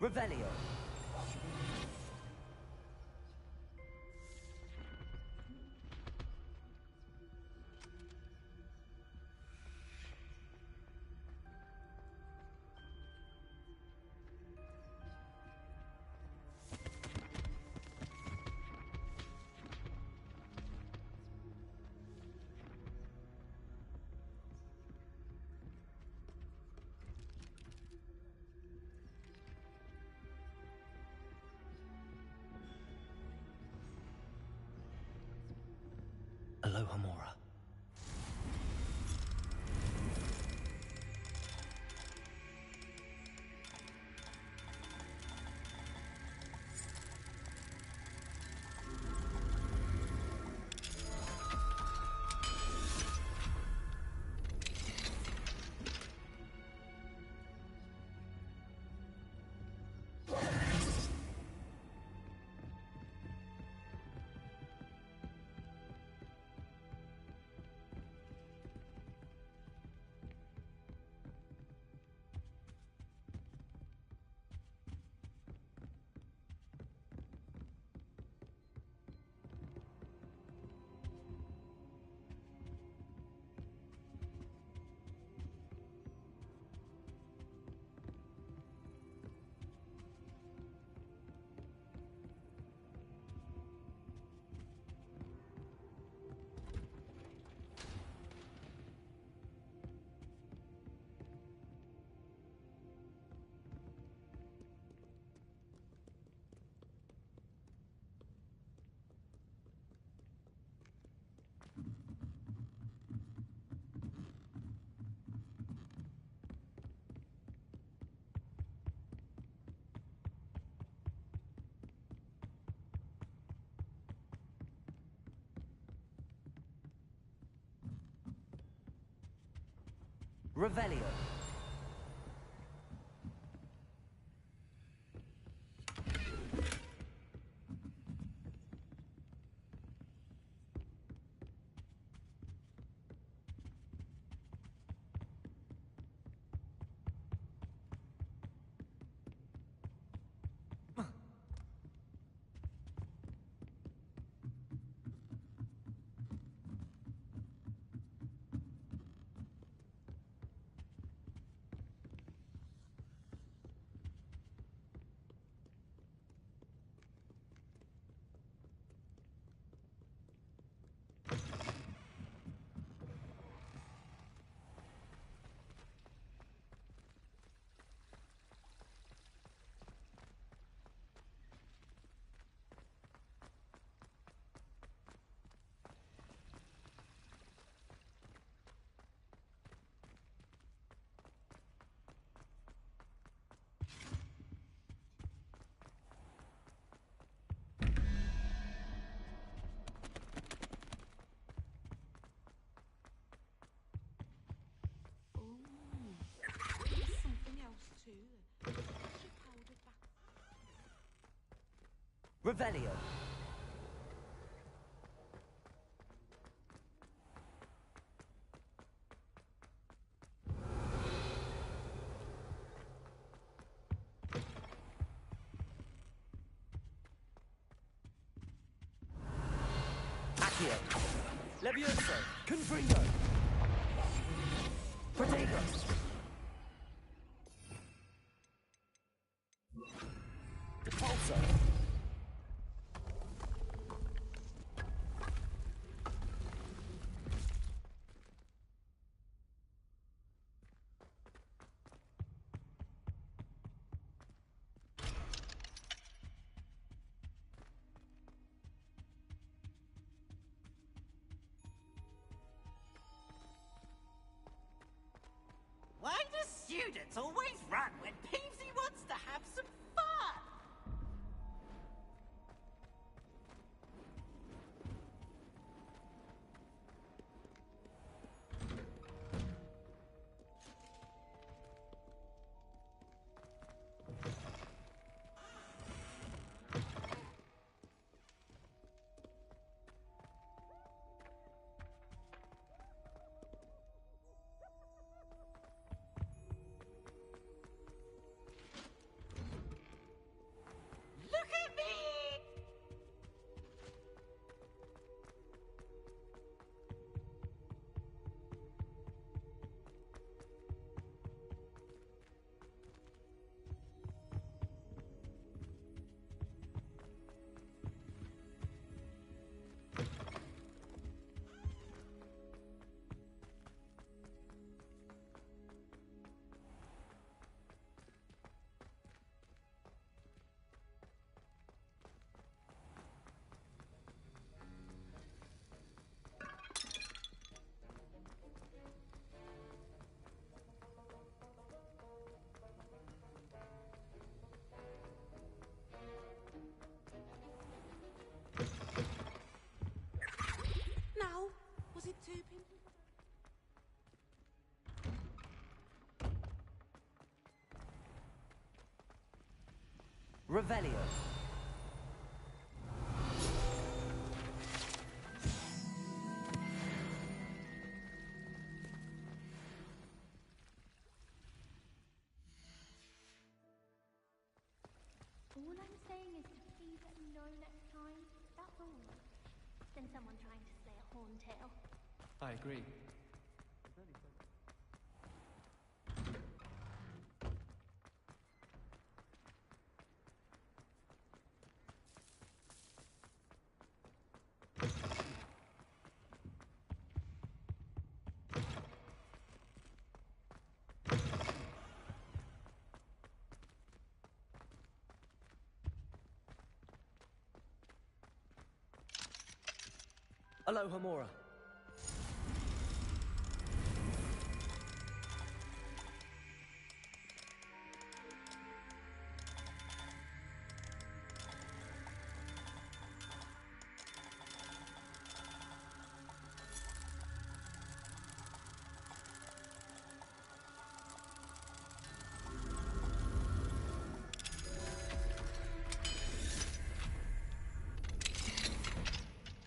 Revelio. Aloha Mora. Revelio. Revelio. Accio. Levioso. Confringo. Protego. Repulso. Why do students always run when Peavesy wants to have some fun? Look at me! Now, was it too painful? Revelio. All I'm saying is to please let me know next time. That's all. Than someone trying to slay a horntail. I agree. Aloha Mora.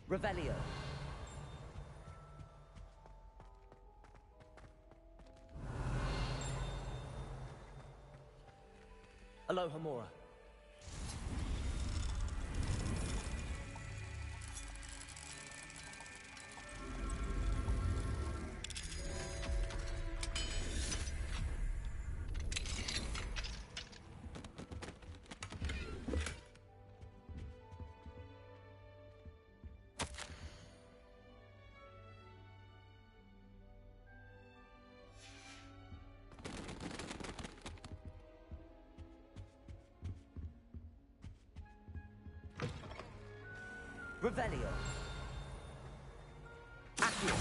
Revelio. Aloha Mora. Revelio. Accio.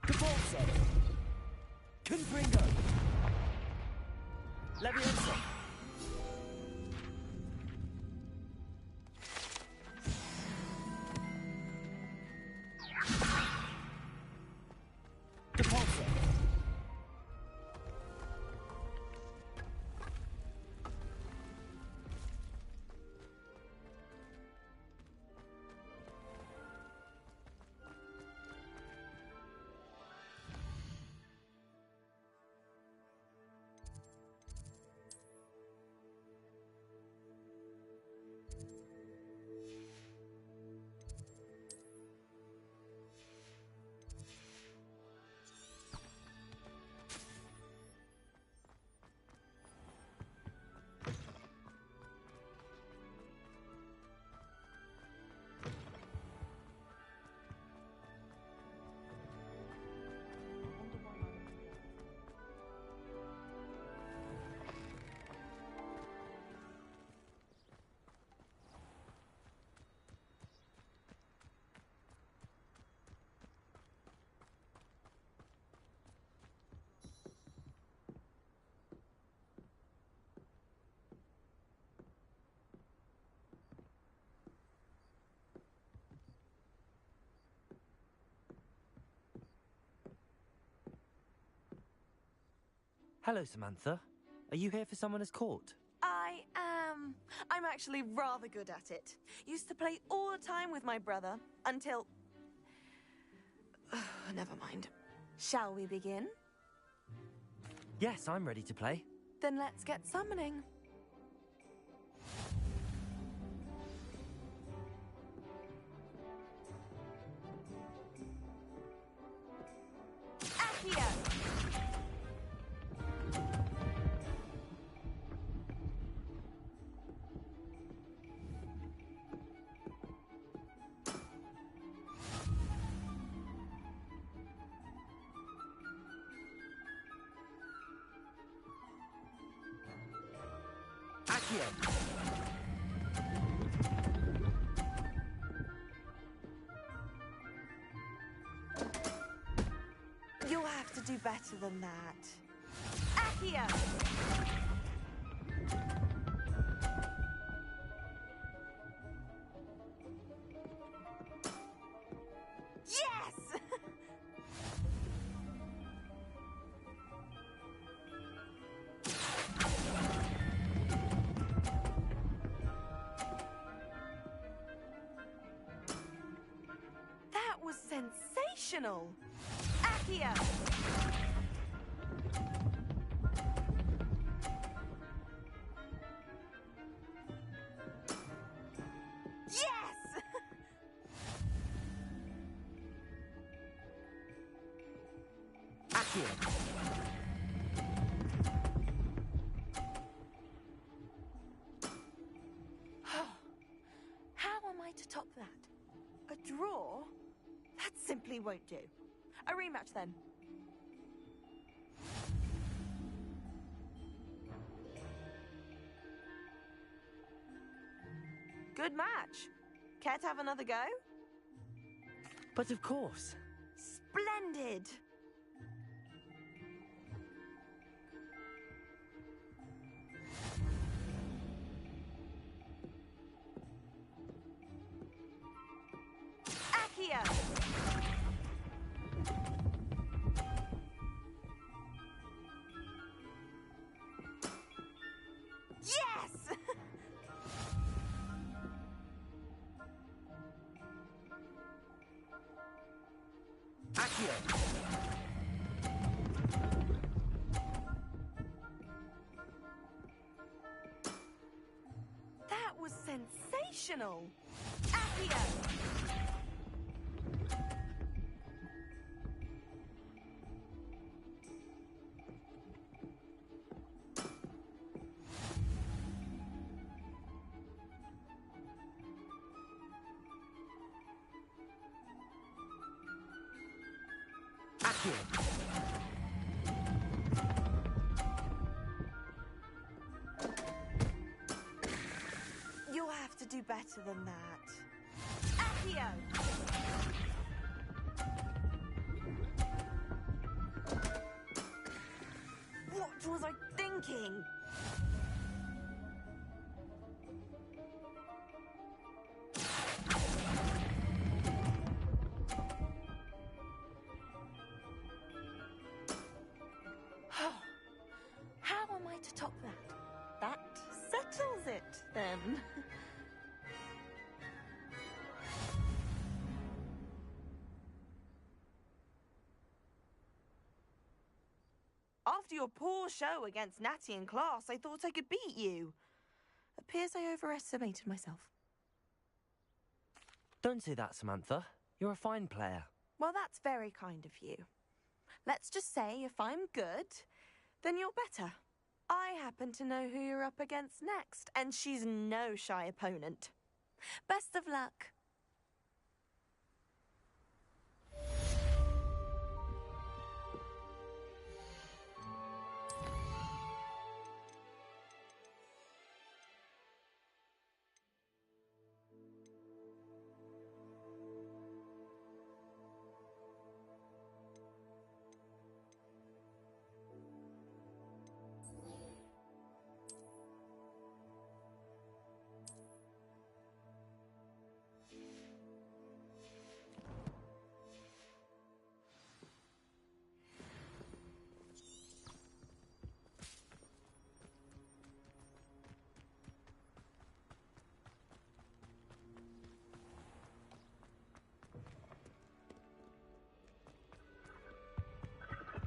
Caporce. Confringo. Leviosa. Caporce. Hello, Samantha. Are you here for Summoner's Court? I am. I'm actually rather good at it. Used to play all the time with my brother until... Never mind. Shall we begin? Yes, I'm ready to play. Then let's get summoning. Accio! Accio! You'll have to do better than that. Accio! Yes! That was sensational! Accio! Yes! Accio! How am I to top that? A draw? That simply won't do. A rematch then. Good match. Care to have another go? But of course. Splendid! Accio! Yes! Accio! That was sensational! Accio! Accio! You'll have to do better than that. Accio! What was I thinking? How am I to top that? That settles it, then. After your poor show against Natty in class, I thought I could beat you. Appears I overestimated myself. Don't say that, Samantha. You're a fine player. Well, that's very kind of you. Let's just say if I'm good, then you're better. I happen to know who you're up against next, and she's no shy opponent. Best of luck.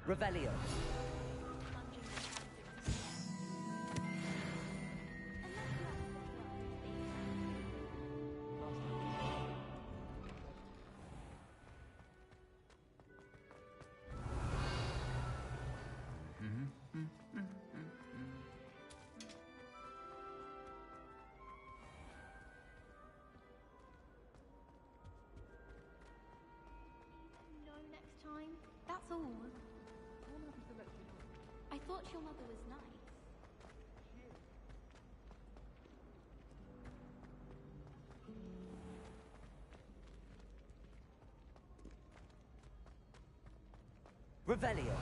Revelio. No, next time. That's all. I thought your mother was nice. Revelio.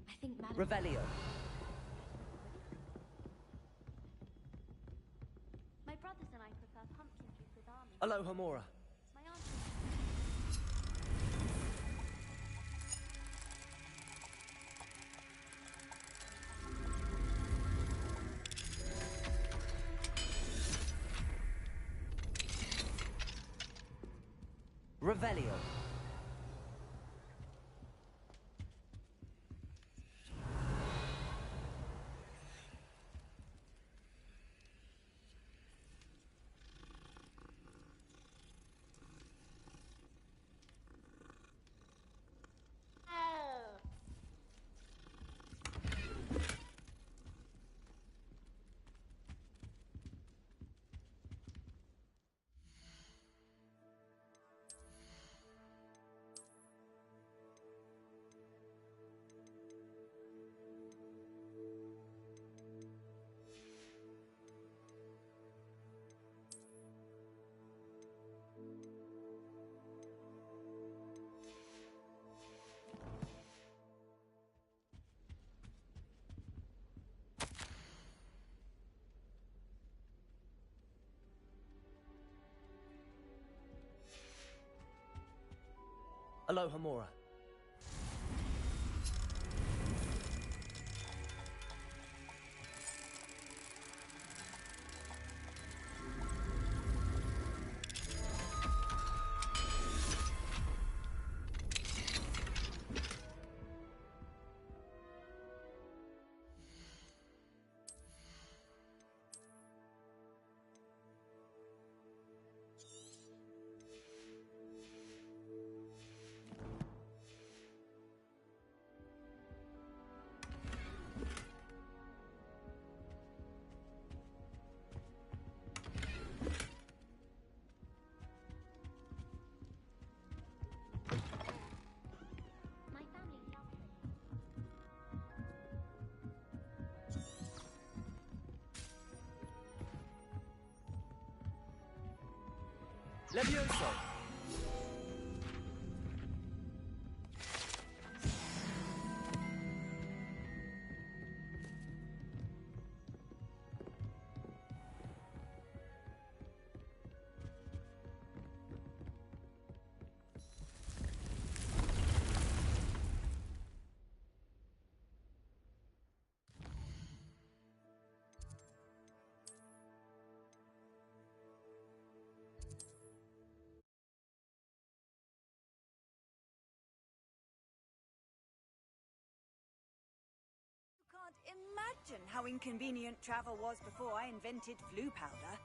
I think Madeline... Revelio. My brothers and I prefer pumpkin juice with almonds. Aloha Mora. My aunt... Revelio. Aloha Mora. My family loves it. Levioso. Can't imagine how inconvenient travel was before I invented flu powder.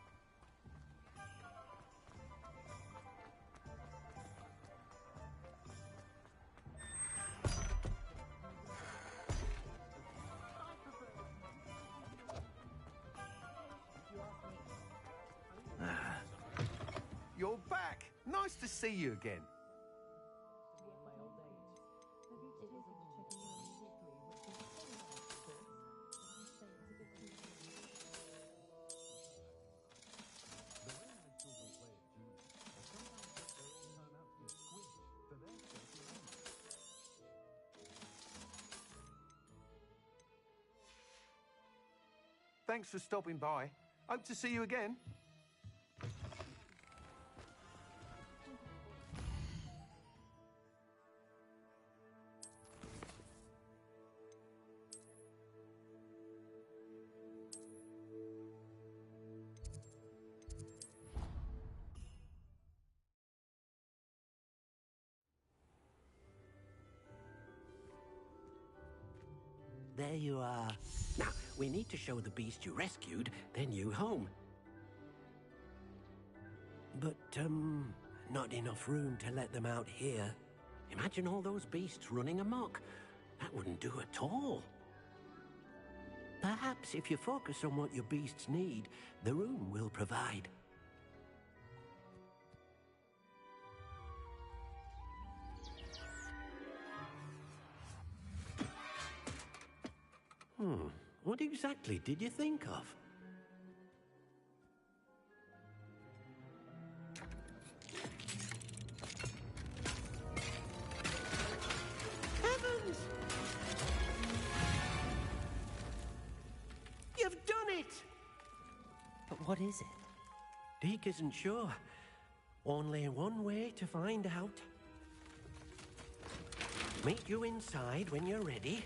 You're back! Nice to see you again. Thanks for stopping by. Hope to see you again. There you are. Now, we need to show the beast you rescued their new home. But, not enough room to let them out here. Imagine all those beasts running amok. That wouldn't do at all. Perhaps if you focus on what your beasts need, the room will provide. What exactly did you think of? Heavens! You've done it! But what is it? Deke isn't sure. Only one way to find out. Meet you inside when you're ready.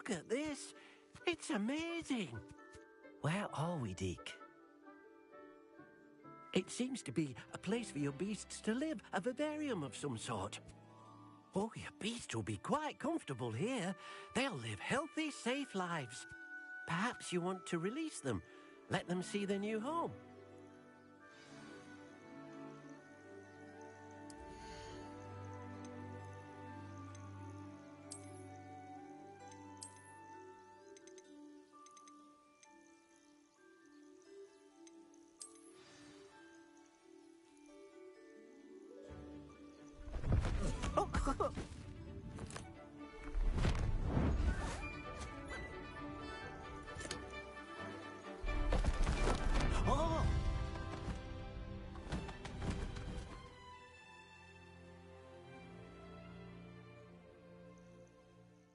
Look at this. It's amazing. Where are we, Deke? It seems to be a place for your beasts to live, a vivarium of some sort. Oh, your beasts will be quite comfortable here. They'll live healthy, safe lives. Perhaps you want to release them, let them see their new home. Oh!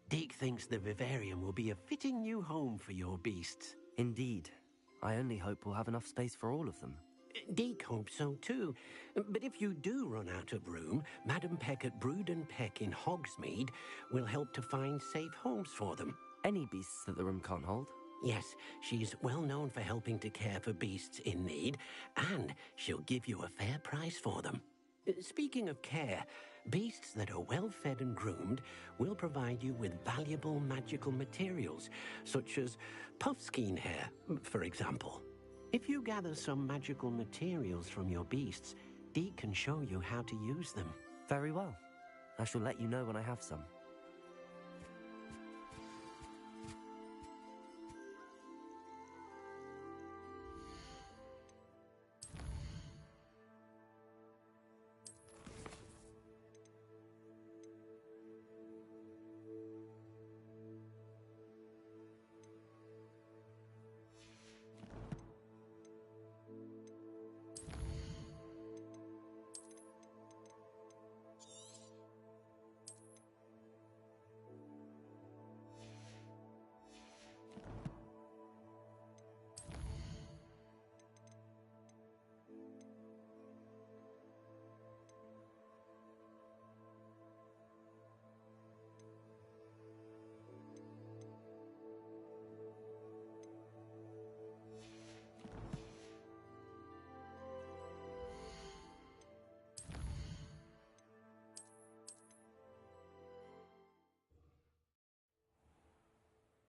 Deke thinks the vivarium will be a fitting new home for your beasts. Indeed. I only hope we'll have enough space for all of them. Deke hopes so too. But if you do run out of room, Madam Peck at Brood and Peck in Hogsmeade will help to find safe homes for them. Any beasts that the room can't hold? Yes, she's well known for helping to care for beasts in need, and she'll give you a fair price for them. Speaking of care, beasts that are well fed and groomed will provide you with valuable magical materials, such as puffskein hair, for example. If you gather some magical materials from your beasts, Deke can show you how to use them. Very well. I shall let you know when I have some.